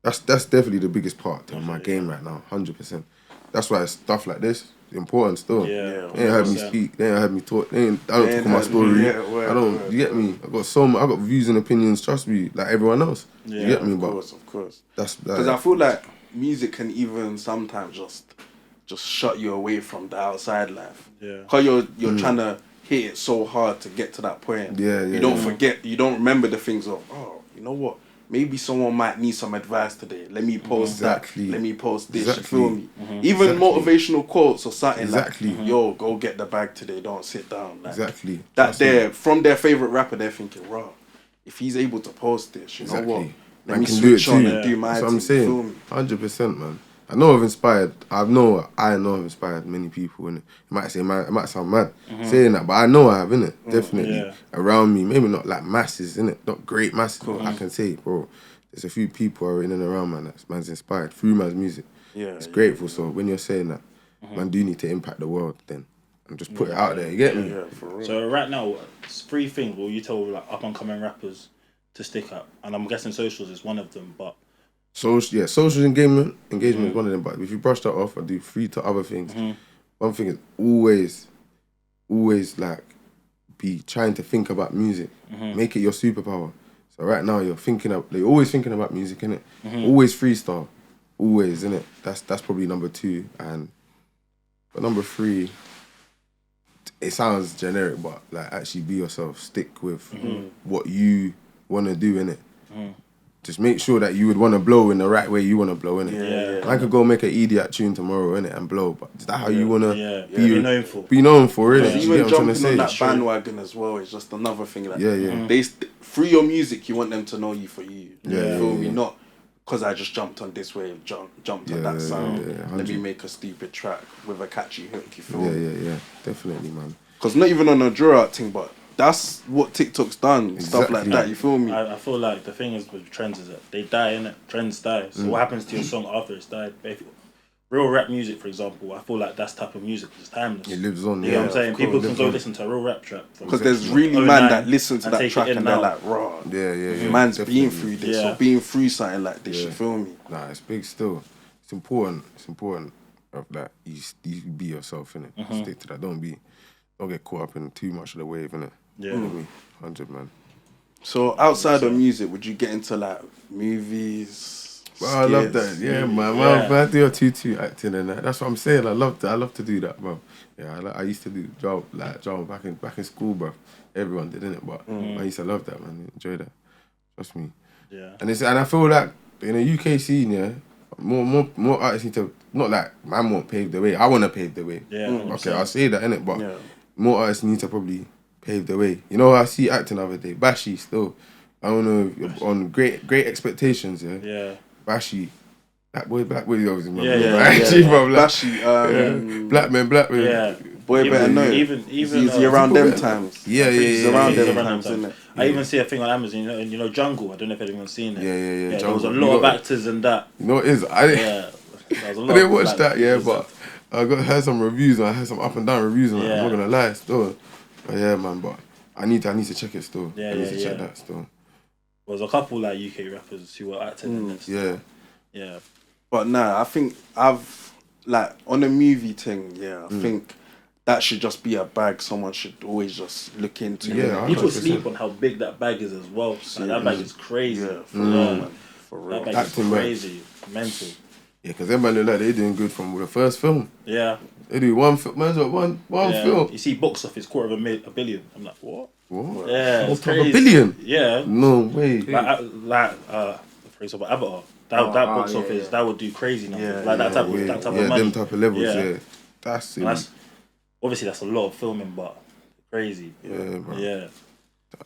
that's definitely the biggest part of my game right now. 100%. That's why stuff like this is important still. They ain't heard me speak. They ain't heard me talk. I don't talk on my story. I don't. You get me? I got views and opinions. Trust me, like everyone else. You get me? Of course. That's because I feel like music can even sometimes just shut you away from the outside life. Because you're trying to hit it so hard to get to that point. You don't forget. You don't remember the things of, oh, you know what? Maybe someone might need some advice today. Let me post that. Let me post this. You feel me? Even motivational quotes or something like, yo, go get the bag today. Don't sit down. Like, from their favourite rapper, they're thinking, raw. If he's able to post this, you know what? Let me switch on and do my thing. That's what I'm saying. 100%, man. I know I've inspired many people, innit? It might sound mad saying that, but I know I have, innit? Definitely. Around me, maybe not like masses, innit? Not great masses, but I can say, bro, there's a few people are in and around, man, that man's inspired through man's music. It's grateful, so when you're saying that, man do need to impact the world, then, and just put it out there, you get me? For real. So right now, it's 3 things will you tell like up-and-coming rappers to stick up? And I'm guessing socials is one of them, but... Social engagement is one of them. But if you brush that off, I do 3 to other things. One thing is always like be trying to think about music. Make it your superpower. So right now you're always thinking about music, innit? Always freestyle, always, innit? That's probably number 2. And but number 3, it sounds generic, but like actually be yourself. Stick with what you want to do, innit? Just make sure that you would want to blow in the right way you want to blow, innit? I could go make an idiot tune tomorrow, innit, and blow, but is that how you want to be known for? Be known for, innit? Even jumping on that bandwagon as well is just another thing. Like, through your music, you want them to know you for you. You feel me? Not because I just jumped on this wave, jumped on that sound. Let me make a stupid track with a catchy hook, you feel me? Yeah, definitely, man. Because not even on a draw out thing, but that's what TikTok's done, stuff like that, you feel me? I feel like the thing is with trends is that they die, innit? Trends die. So what happens to your song after it's died? Real rap music, for example, I feel like that's type of music is timeless. It lives on, you know what I'm saying? People can go listen to a real rap track. Because there's really man that listen to that track and they're like, raw. Man's been through this or being through something like this, you feel me? Nah, it's big still. It's important of that. You be yourself, innit? Stick to that. Don't get caught up in too much of the wave, innit? 100, man. So outside of music, would you get into like movies? Bro, I love that. Yeah, man. Well, I do a tutu acting and that. That's what I'm saying. I love that. I love to do that, bro. Yeah, I used to do drama back in school, bro. Everyone did, innit? But I used to love that, man. Enjoy that. Trust me. Yeah. And I feel like in the UK scene, yeah, more artists need to, not like man won't pave the way. I want to pave the way. Yeah. Okay, I'll say that, innit? But more artists need to probably pave the way. You know, I see acting the other day. Bashi still. I don't know, on great expectations, yeah. Yeah. Bashi. Black boy, obviously. Bashi. Black man. Yeah. Boy, better know. Even he's around them times. Yeah. He's around them times, isn't it? I even see a thing on Amazon, you know, Jungle. I don't know if anyone's seen it. Yeah. There was a lot of actors in that. You know what it is? I didn't watch that, but I heard some reviews and I heard some up and down reviews and I'm not gonna lie, still. But yeah, man, but I need to check it still. I need to check that still. There's a couple like UK rappers who were acting in this. Yeah. But nah, I think I've like on the movie thing, I think that should just be a bag someone should always just look into. Yeah, people sleep on how big that bag is as well. Like, that bag is crazy. Yeah, for real, man. For real. That bag is crazy. Mental. Yeah, because them man look like they're doing good from the first film. Yeah. They do one film. You see box office, $250 million. I'm like, what? Yeah, it's crazy. $1 billion? Yeah. No way. For example, Avatar. That box office, that would do crazy numbers. Like that type of money. Them type of levels, yeah. That's it. Obviously, that's a lot of filming, but crazy. Yeah, bro. Yeah.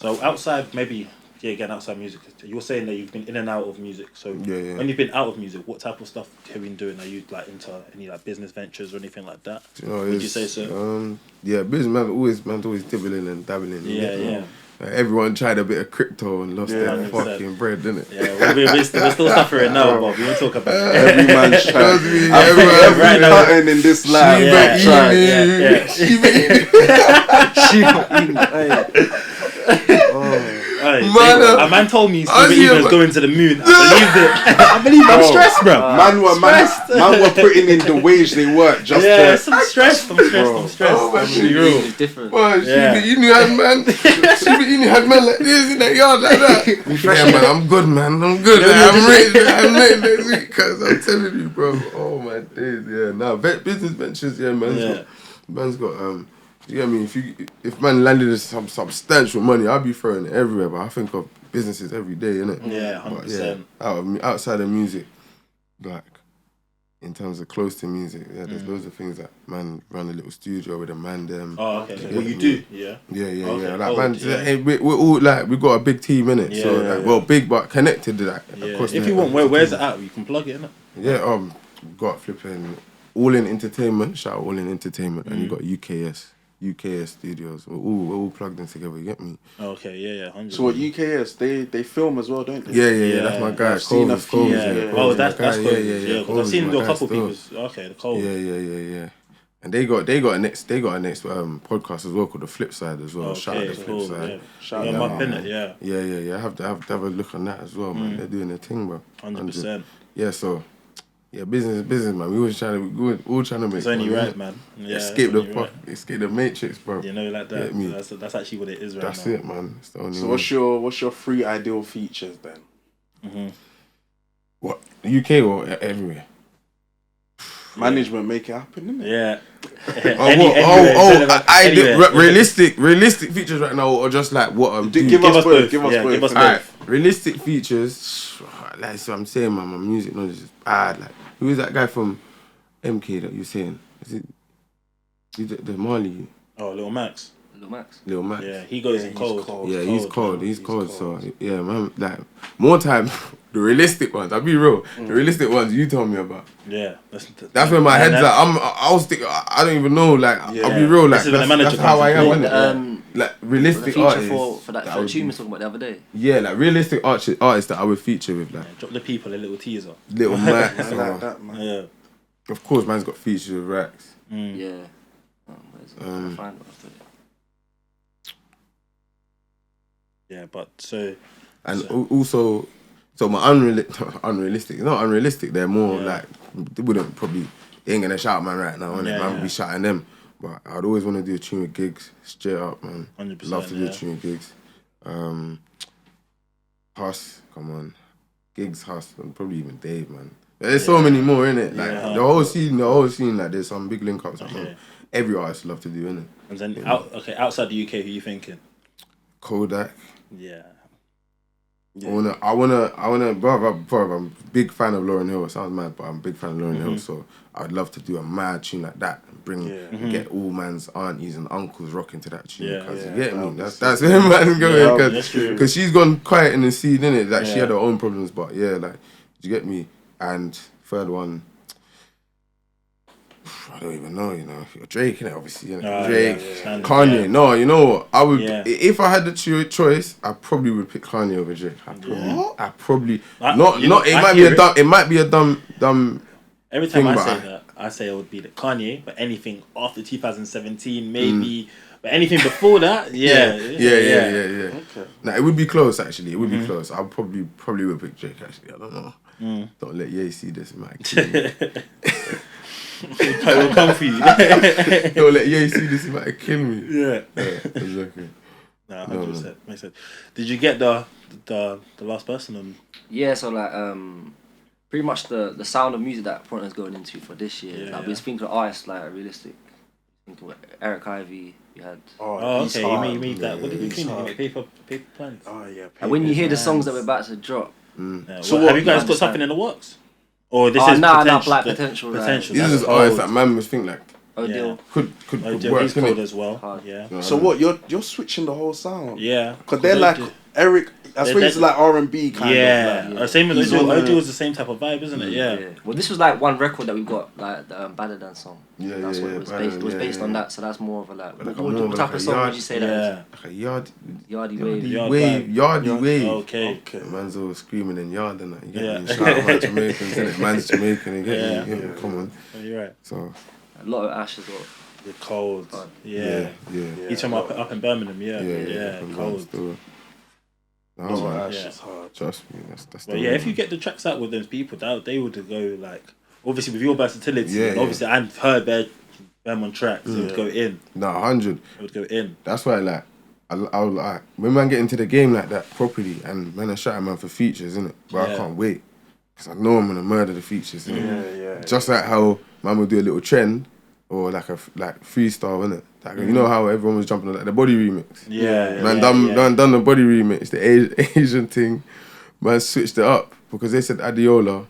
So outside, maybe, again, outside music, you were saying that you've been in and out of music. So when you've been out of music, what type of stuff have you been doing? Are you like into any like business ventures or anything like that? Would you say so? Business man's always dibbling and dabbling. Yeah. Like, everyone tried a bit of crypto and lost their fucking bread, didn't it? Yeah, we're still suffering now, but we won't talk about it. Every man's trying. Every pattern in this life. A man told me he was going to the moon. I believed it. I'm stressed, bro. Man were putting in the wage they work just to... I'm stressed. Oh, man, it's different. Well, she be eating had man like this in the yard like that. Yeah, man, I'm good, man. I'm good. I'm rich next week, because I'm telling you, bro. Oh, my days, yeah. Now, business ventures, man's got... You get me? If man landed some substantial money, I'd be throwing it everywhere. But I think of businesses every day, innit? Yeah, 100%. But outside of music, like in terms of close to music, there's loads of things that man run a little studio with a man them. Oh, okay. Well, you do, yeah. Yeah. Okay, like we're all like we got a big team in it, well, big but connected. Like across if you want, where's it at? You can plug it in it. Yeah, got flipping All In Entertainment. Shout out All In Entertainment, and you got UKS studios. We're all plugged in together, you get me? Okay, yeah, 100%. So what UKS, they film as well, don't they? Yeah, that's my guy. That's cool. That's cool. Yeah, because I've seen a couple people. Okay, the Cole. Yeah. And they got a next podcast as well called The Flip Side as well. Shout out The Flip Side. Yeah. Shout out up in it, yeah. Yeah. I have to have a look on that as well, man. They're doing their thing, bro. 100%. Yeah, so. Yeah, business, man. We all trying to make. It's only right, man. Yeah, escape the matrix, bro. You know, like that. That's actually what it is right now. That's it, man. It's the only so what's your 3 ideal features then? Mm-hmm. What, UK or everywhere? Management make it happen, innit? Yeah. Realistic features right now, or just like what I'm doing? Give us both. Alright, realistic features. Like so, I'm saying, man, my music knowledge is bad. Like, who is that guy from MK that you're saying? Is it the Marley? Oh, Lil Max. Yeah, he goes in cold. Yeah, he's cold. So yeah, man, like more time. The realistic ones, I'll be real. The realistic ones you told me about. Yeah, that's where my head's at. I don't even know. Like, I'll be real. Like, that's how I am. Like realistic artists for that tune we was talking about the other day. Yeah, like realistic artists that I would feature with. Like, drop the people a little teaser. Little Max. I like that, man. Yeah. Of course, man's got features with Rax. Yeah. Where's it? Yeah, but so. And also. So my unrealistic, it's not unrealistic, they're more like, they ain't gonna shout man right now, innit? Man would be shouting them. But I'd always want to do a tune with gigs, straight up, man. 100%. Love to do a tune with gigs. Huss, come on. Gigs, Huss, and probably even Dave, man. But there's so many more, innit? Like, the whole scene, like, there's some big link-ups. Like, every artist love to do, innit? And then, outside the UK, who are you thinking? Kodak. Yeah. I wanna, brother, I'm a big fan of Lauryn Hill. It sounds mad, but I'm a big fan of Lauryn Hill, so I'd love to do a mad tune like that and get all man's aunties and uncles rocking to that tune. Because you get me? That's where man's going. Because she's gone quiet in the scene, innit? Like, she had her own problems, but like, you get me? And third one, I don't even know, You're Drake, innit? Obviously, Drake, Kanye. No, you know what? I would, if I had the choice, I probably would pick Kanye over Drake. I probably, it might be a dumb. Every time I say that, I say it would be the Kanye, but anything after 2017, maybe. But anything before that, yeah. Okay. Nah, it would be close, actually. It would be close. I probably would pick Drake, actually. I don't know. Don't let Ye see this, man. It will come for you. Don't let Ye see this, it might kill me. Yeah. Exactly. Nah, 100%. Makes sense. Did you get the last person on? Yeah, so like pretty much the sound of music that Pronto's going into for this year. Like, we think of artists like realistic. Thinking of Eric Ivy, you had. Oh, okay. You mean that? What did you think? Paper Planes. Oh yeah. And when you hear the songs that we're about to drop. So have you guys got something in the works? Or this is potential. This is artists that man must think like. Odell. Could Odell, work, he's cold as well. Yeah. So what? You're switching the whole sound. Yeah. Because they're like Eric. I suppose it's like R&B kind of. Yeah. Same as Odell was the same type of vibe, isn't it? Yeah. Well, this was like one record that we got, like the Better Than song. Yeah, that's what it was based. It was based on that, so that's more of a like. What type of song would you say that is? Like a yardy wave. Okay. Man's all screaming in yard and that. You get me? Shout out my Jamaicans, innit? Man's Jamaican, you get me? Come on. You're right. So. A lot of ash as well. You're cold. Yeah. Each time up in Birmingham, yeah. Cold. Ash is hard. Trust me, that's. But if you get the tracks out with those people, they would go like, obviously with your versatility, and obviously I've heard them on tracks, it would go in. 100. It would go in. That's why like, I would like when man get into the game like that properly, and man I shout at man for features, innit? But I can't wait, because I know I'm gonna murder the features, innit? Just like how man would do a little trend. Or like freestyle, innit? Like, you know how everyone was jumping on like the body remix. Man done the body remix, the Asian thing. Man switched it up because they said Adiola.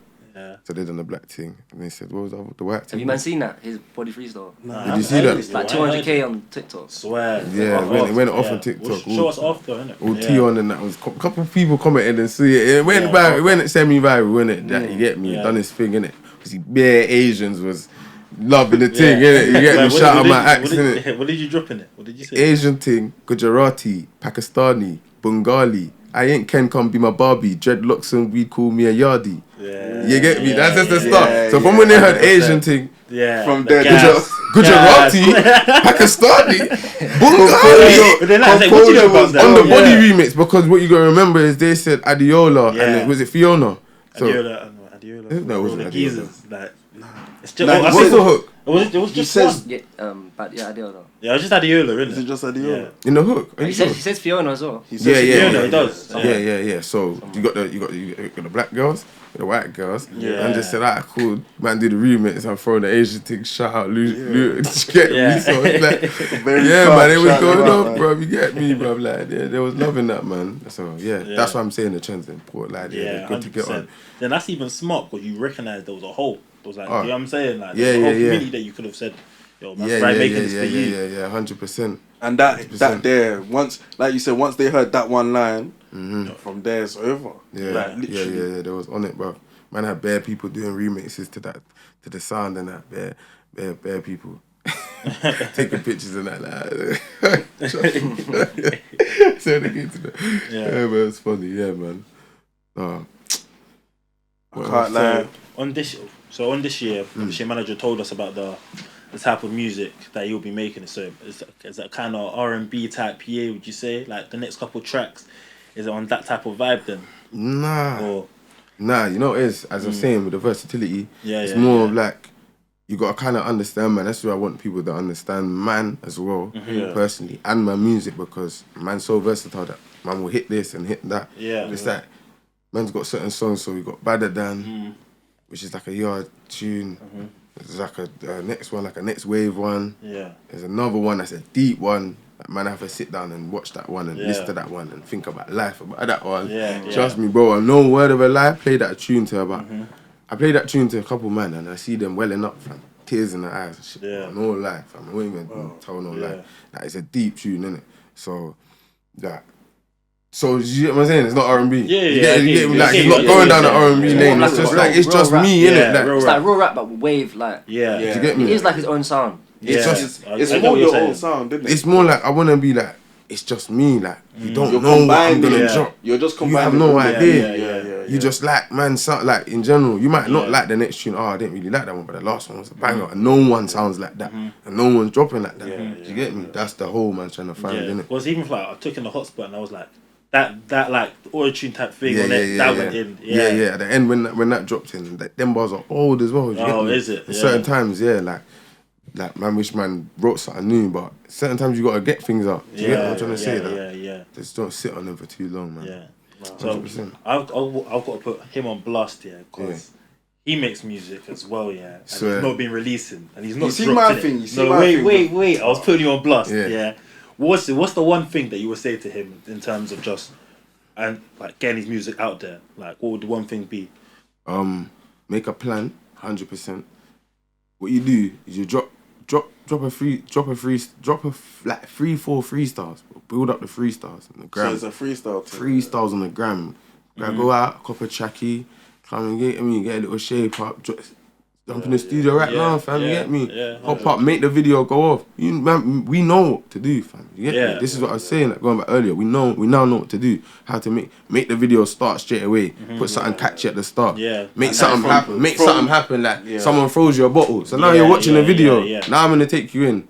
So they done the black thing, and they said, what was that? The white thing. Have you man seen that? His body freestyle. Nah, did you see that? It's like 200k on TikTok. Swear. Yeah, it went off on TikTok. Show us off though, innit? All Tion and that was a couple of people commented and see it. It went viral. It went semi-viral, wasn't it? That you get me? Done his thing, innit? Because bare Asians was. Loving the thing, innit? You get me? Shout out my accent. What did you drop in it? What did you say? Asian thing, Gujarati, Pakistani, Bengali. I ain't Ken, come be my Barbie. Dreadlocks and weed call me a yardie. You get me? That's just the start. So from when they heard Asian thing, from there, Gujarati, Pakistani, Bengali, on the body remix, because what you gotta remember is they said Adiola and was it Fiona? Adiola. No, it wasn't Adiola. It's just, what's the hook? It was just one. But Adiola. Yeah, it was just Adiola, isn't it? Is it just Adiola? Yeah. In the hook. He says Fiona as well. He does. Yeah. So you got the black girls, the white girls. Yeah. And just said, alright, cool. Man, do the remix. I'm throwing the Asian thing. Shout out, Luton. Get me? So it's like, man, it was going on, bro. You get me, bro? Like, there was love in that, man. So that's why I'm saying the trends important. Like, they're good to get on. Then that's even smart because you recognise there was a hole. It was like, you know what I'm saying? Like, there's a whole community that you could have said, yo, man, try making this for you. Yeah, 100%. And that there, once, like you said, once they heard that one line, from there it's over. Yeah, there was on it, bro. Man had bare people doing remixes to the sound and that, bare people. Taking pictures and that, like. So they get to that. Yeah, man, it's funny, man. I can't lie. On this year, the manager told us about the type of music that he'll be making. So is that kind of R&B type year, would you say? Like the next couple tracks, is it on that type of vibe then? Nah, you know what it is, as I'm saying, with the versatility, it's more of like, you got to kind of understand, man. That's why I want people to understand man as well, personally, and my music, because man's so versatile that man will hit this and hit that. Yeah. It's like, man's got certain songs, so we got Badder Than, which is like a yard tune. There's like a next one, like a next wave one. Yeah. There's another one that's a deep one. Like, man, I have to sit down and watch that one and listen to that one and think about life about that one. Trust me, bro. No word of a lie. I played that tune to about. I played that tune to a couple man and I see them welling up, fam. Tears in the eyes and shit. Yeah. No lie, fam. I won't even tell no lie. Like, it's a deep tune, innit? So, that. So you get what I'm saying? It's not R&B. It's not going down the R&B lane. It's just like it's just me, innit? It's like real rap, but wave, like. Do you get me? It is like his own sound. It's more your own sound, isn't it? It's more like I wanna be like it's just me. Like you don't know what I'm gonna drop. You're just combining. You have no idea. You just like man, sound like in general. You might not like the next tune. Oh, I didn't really like that one, but the last one was a banger. And no one sounds like that, and no one's dropping like that. Do you get me? That's the whole man trying to find, innit? Because even like I took in the hotspot and I was like. That like auto-tune type thing on it, that went in. At the end when that dropped in, them bars are old as well. Is it? And certain times, like man wish man wrote something new, but certain times you gotta get things out. Do you get what I'm trying to say? Just don't sit on them for too long, man. Yeah. So I've got to put him on blast, because he makes music as well, and he's not been releasing, and he's not. You see my thing. Wait. I was putting you on blast. What's the one thing that you would say to him in terms of just and like getting his music out there? Like, what would the one thing be? Make a plan, 100%. What you do is you drop like 3-4 freestyles. Build up the freestyles on the gram. So it's a freestyle. Freestyles on the gram. Go out, cop a trackie, come and get a little shape up. Jump in the studio now, fam. You get me? Hop up, make the video go off. Man, we know what to do, fam. You get me? This is what I was saying, like going back earlier. We now know what to do. How to make the video start straight away. Put something catchy at the start. Make something happen. Make something happen. Like someone throws you a bottle. So now you're watching the video. Now I'm gonna take you in.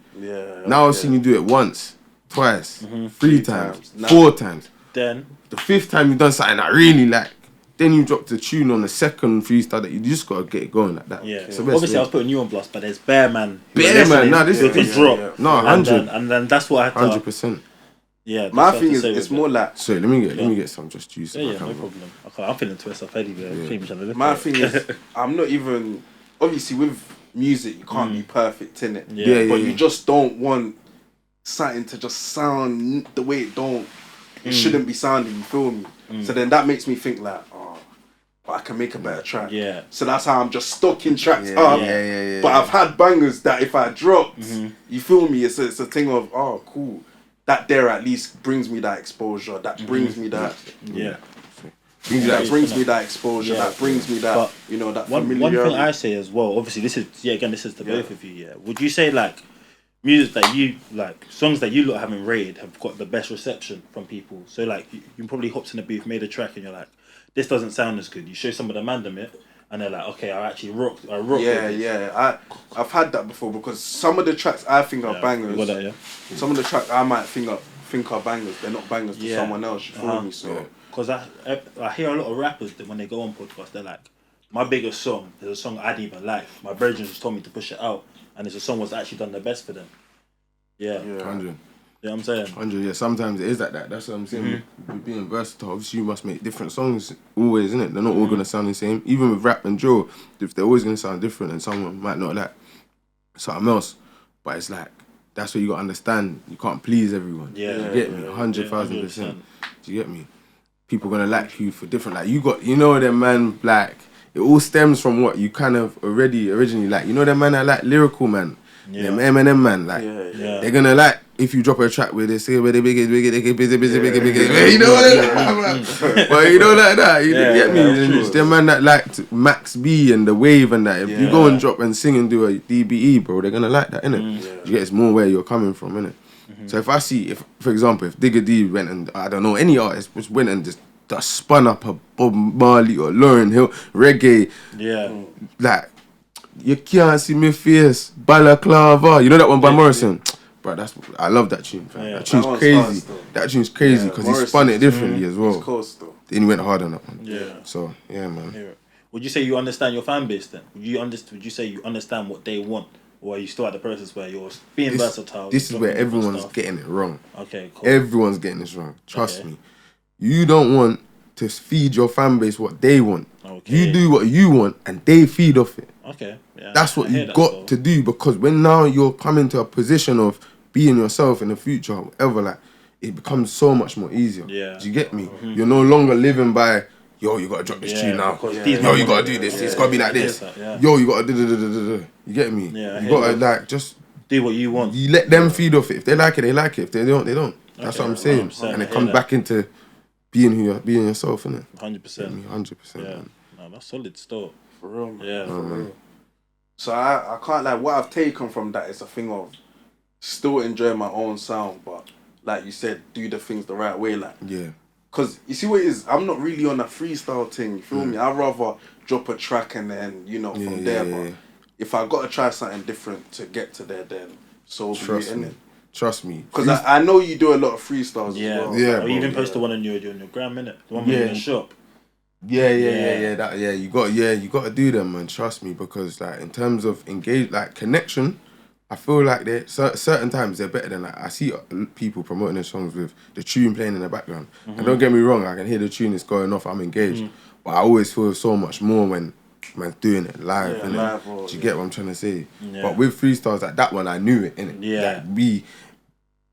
Now I've seen you do it once, twice, 3 times, 4 times. Then the 5th time you've done something I really like. Then you drop the tune on the second freestyle that you just gotta get it going like that. So obviously I was putting you on blast, but there's Bear Man. Nah, this is drop. No, 100. And then that's what I had to. 100%. Yeah. My thing is, it's more like. Sorry, let me get some just juice. No problem. Okay, I'm feeling twist off anyway. My thing is, I'm not even. Obviously, with music, you can't be perfect in it. But you just don't want something to just sound the way it shouldn't be sounding. You feel me? So then that makes me think like, I can make a better track. So that's how I'm just stocking tracks up. But I've had bangers that if I dropped, you feel me? It's a thing of cool. That there at least brings me that exposure. That brings me that. That brings me that exposure. That brings me that. That familiarity. One thing I say as well. Obviously, this is the both of you. Would you say like music that you like, songs that you lot haven't rated have got the best reception from people? So like you probably hopped in a booth, made a track, and you're like, this doesn't sound as good. You show some of the mandem it, and they're like, okay, I actually rocked. I've had that before because some of the tracks I think are bangers. You got that, Some of the tracks I might think are bangers. They're not bangers to someone else. You feel me? So because I hear a lot of rappers that when they go on podcasts, they're like, my biggest song is a song I didn't even like. My brethren just told me to push it out, and it's a song was actually done the best for them. 100. You know what I'm saying? 100, sometimes it is like that. That's what I'm saying. With being versatile, obviously you must make different songs always, innit? They're not all going to sound the same. Even with rap and drill, if they're always going to sound different and someone might not like something else. But it's like, that's what you got to understand. You can't please everyone. You get me? 100,000%. Do you get me? People going to like you for different, like them man, like, it all stems from what you kind of originally like. Them man that like lyrical, man. Them Eminem, man, like, they're gonna like, if you drop a track where they say, where they big, you know what I mean? But you know like that, you get me? It's the man that liked Max B and The Wave and that. If you go and drop and sing and do a DBE, bro, they're gonna like that, innit? You get, it's more where you're coming from, innit? So if for example, if Digga D went and, I don't know, any artist just went and just spun up a Bob Marley or Lauryn Hill, reggae, like, you can't see me face, balaclava. You know that one by Morrison? Bro, I love that tune, fam. That tune's crazy. That tune's crazy because he spun it differently as well. Of course, though. Then he went hard on that one. So, man. Would you say you understand your fan base then? Would you say you understand what they want? Or are you still at the process where you're being versatile? This is where everyone's getting it wrong. Okay, cool. Everyone's getting this wrong. Trust me. You don't want to feed your fan base what they want. Okay. You do what you want and they feed off it. Okay. Yeah. That's what you got to do, because when now you're coming to a position of being yourself in the future, whatever, like, it becomes so much more easier. Yeah. Do you get me? Mm-hmm. You're no longer living by, yo, you gotta drop this tune now. Yo, you gotta do this. It's gotta be like this. Yo, you gotta do. You get me? Yeah. You gotta like just do what you want. You let them feed off it. If they like it, they like it. If they don't, they don't. That's what I'm saying. And it comes back into being yourself, innit? 100%. 100%. Yeah. Man. No, that's solid stuff. For real, man. Yeah. For real. So I can't, like, what I've taken from that is a thing of still enjoying my own sound, but like you said, do the things the right way, like. Yeah. Cause you see what it is, I'm not really on a freestyle thing, you feel me? I'd rather drop a track and then, from there, but if I gotta try something different to get to there, then so be it, innit? Trust me. Because I know you do a lot of freestyles as well. Yeah, or you even posted one on your gram, innit? The one in the shop. Yeah. You got to do them, man. Trust me, because like in terms of connection, I feel like they certain times they're better than like I see people promoting their songs with the tune playing in the background. Mm-hmm. And don't get me wrong, I can hear the tune is going off. I'm engaged, but I always feel so much more when man's doing it live. Do you get what I'm trying to say? Yeah. But with freestyles like that one, I knew it. Innit? Yeah. Like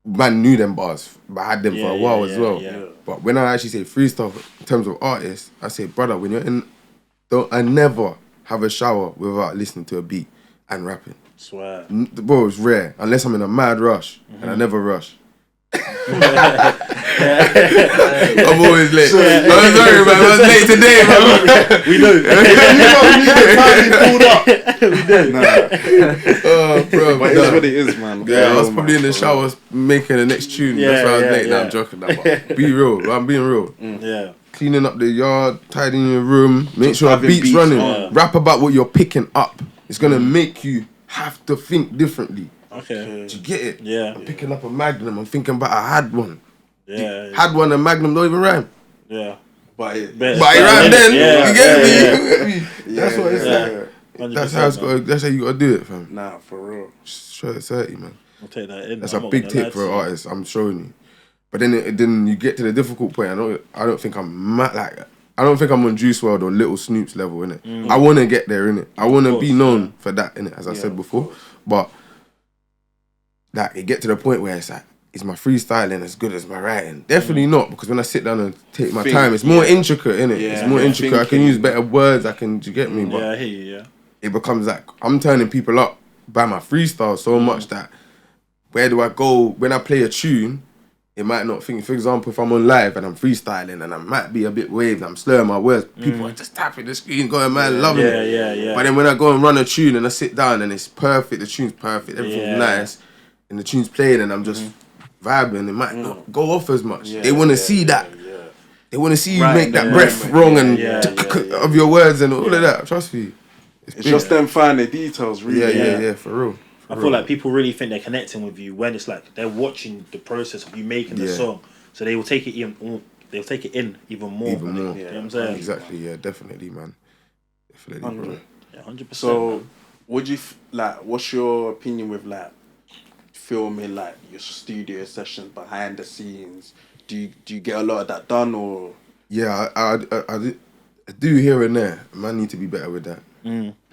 man knew them bars, but I had them for a while as well. Yeah. But when I actually say freestyle in terms of artists, I say, brother, when you're in, I never have a shower without listening to a beat and rapping. Swear. Bro, it's rare, unless I'm in a mad rush, and I never rush. I'm always late. I'm sorry, man. I was late today, man. We know. We do. Oh, bro. But it's what it is, man. Yeah, I was probably in the shower making the next tune. That's why I was late. Now I'm joking. But be real. I'm being real. Yeah. Cleaning up the yard, tidying your room, make sure the beat's running. Rap about what you're picking up. It's gonna make you have to think differently. Okay. Do you get it? Yeah. I'm picking up a Magnum. I'm thinking about I had one. Yeah. Had one and Magnum don't even rhyme. Yeah. But it rhymed then. You get me? That's what it's like. That's how it's got. That's how you gotta do it, fam. Nah, for real. Straight 30, man. I'll take that in. That's a big tip for an artist. I'm showing you. But then you get to the difficult point. I don't think I'm I don't think I'm on Juice WRLD or Little Snoop's level, innit? I want to get there, innit? I want to be known for that, innit? As I said before. But like, it get to the point where it's like, is my freestyling as good as my writing? Definitely not, because when I sit down and take my time, it's more intricate, innit? It's more intricate. I can use better words. Do you get me? But I hear you, yeah. It becomes like, I'm turning people up by my freestyle so much that where do I go when I play a tune? It might not think, for example, if I'm on live and I'm freestyling and I might be a bit waved, I'm slurring my words, people are just tapping the screen, going, man, loving it. Yeah. But then when I go and run a tune and I sit down and it's perfect, the tune's perfect, everything's nice, and the tune's playing and I'm just vibing, it might not go off as much. They want to see that. They want to see you make that breath wrong and of your words and all of that. Trust me. It's just them finding the details, really. Yeah, for real. I feel like people really think they're connecting with you when it's like they're watching the process of you making the song, so they will take it in. They'll take it in even more. You know what I'm saying? Exactly. Yeah, definitely, man. Definitely, bro. Yeah, 100%. So, would you what's your opinion with like filming like your studio sessions behind the scenes? Do you get a lot of that done or? Yeah, I do here and there. Man, need to be better with that.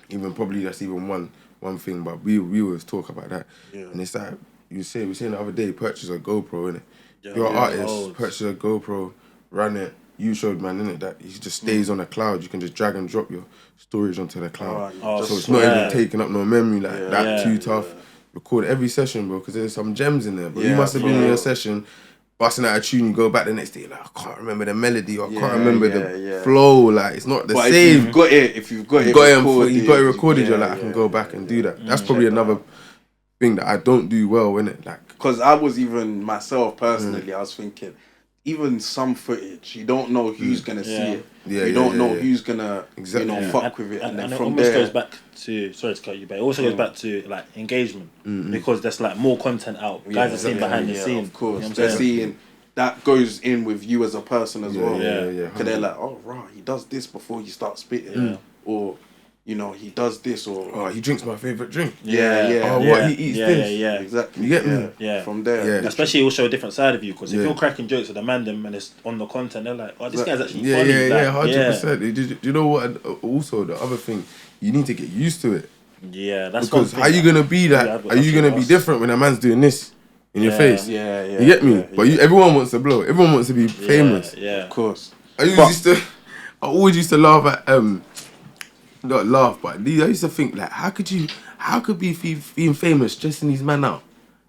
Even probably that's even one thing, but we always talk about that. Yeah. And it's like we were saying the other day, purchase a GoPro, innit? You're an artist, purchase a GoPro, run it. You showed, man, innit, that it just stays on the cloud. You can just drag and drop your storage onto the cloud. So it's not even taking up no memory too tough. Record every session, bro, because there's some gems in there. But you must have been in your session, busting out a tune, you go back the next day, like, I can't remember the melody or I can't remember the flow, like, it's not the same. If you've got it recorded, you're like, I can go back and do that. That's probably another thing that I don't do well, innit? Like, because I was even, myself personally, I was thinking, even some footage, you don't know who's going to see it. You don't know who's going to, fuck with it. And then it from almost there... goes back to, sorry to cut you, but it also goes back to, like, engagement. Because there's, like, more content out. Guys are seeing behind the scenes. Of course. They're seeing... That goes in with you as a person as well. Yeah. Because they're like, oh, right, he does this before he starts spitting. Or, you know, he does this or he drinks my favourite drink. What he eats this. Exactly. You get me? Yeah. From there, especially it will show a different side of you, because if you're cracking jokes with the man them and it's on the content, they're like, oh, this guy's actually funny. 100%. Do you know what? Also, the other thing, you need to get used to it. Yeah, that's because how you gonna be that? Are you gonna be different when a man's doing this in your face? You get me? But everyone wants to blow. Everyone wants to be famous. Yeah, of course. I always used to laugh at not laugh, but I used to think like, how could be being famous stressing these man out?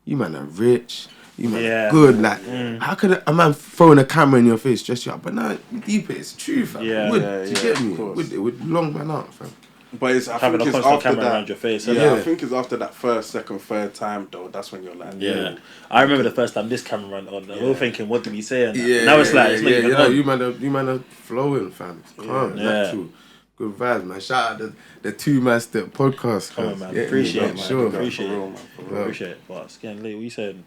You man are rich. You man are good. Like, how could a man throwing a camera in your face stress you out? But now, deep it's true, fam. Do you get me? It would long man out, fam. But I think it's after that. Around your face, I think it's after that first, second, third time though. That's when you're like, I remember the first time this camera ran on. We were thinking, what did he say? And now it's like, it's not even on. You man are flowing, fam. It's calm, natural, good vibes, man. Shout out the 2MANSTEP podcast. Come on, man. Appreciate it, man. Sure, appreciate it. But it's getting late. What you saying?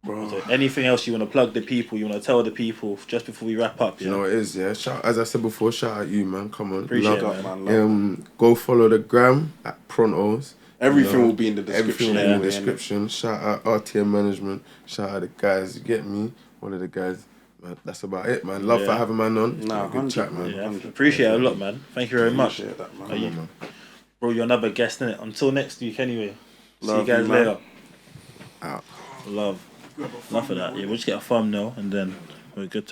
Bro. So anything else you want to plug the people, you want to tell the people just before we wrap up? You know it is, as I said before, shout out you, man. Come on. Appreciate it, man. Go follow the gram at Prontos. Everything will be in the description. Everything will be in the description. Shout out RTM Management. Shout out the guys. You get me? One of the guys. Man, that's about it, man. Love for having man on. Good chat, man. Yeah, appreciate it a lot, man. Thank you very much. That, man. Bro, you're another guest, innit? Until next week, anyway. See you guys later. Out. Love. Enough of that. Yeah, we'll just get a thumbnail and then we're good to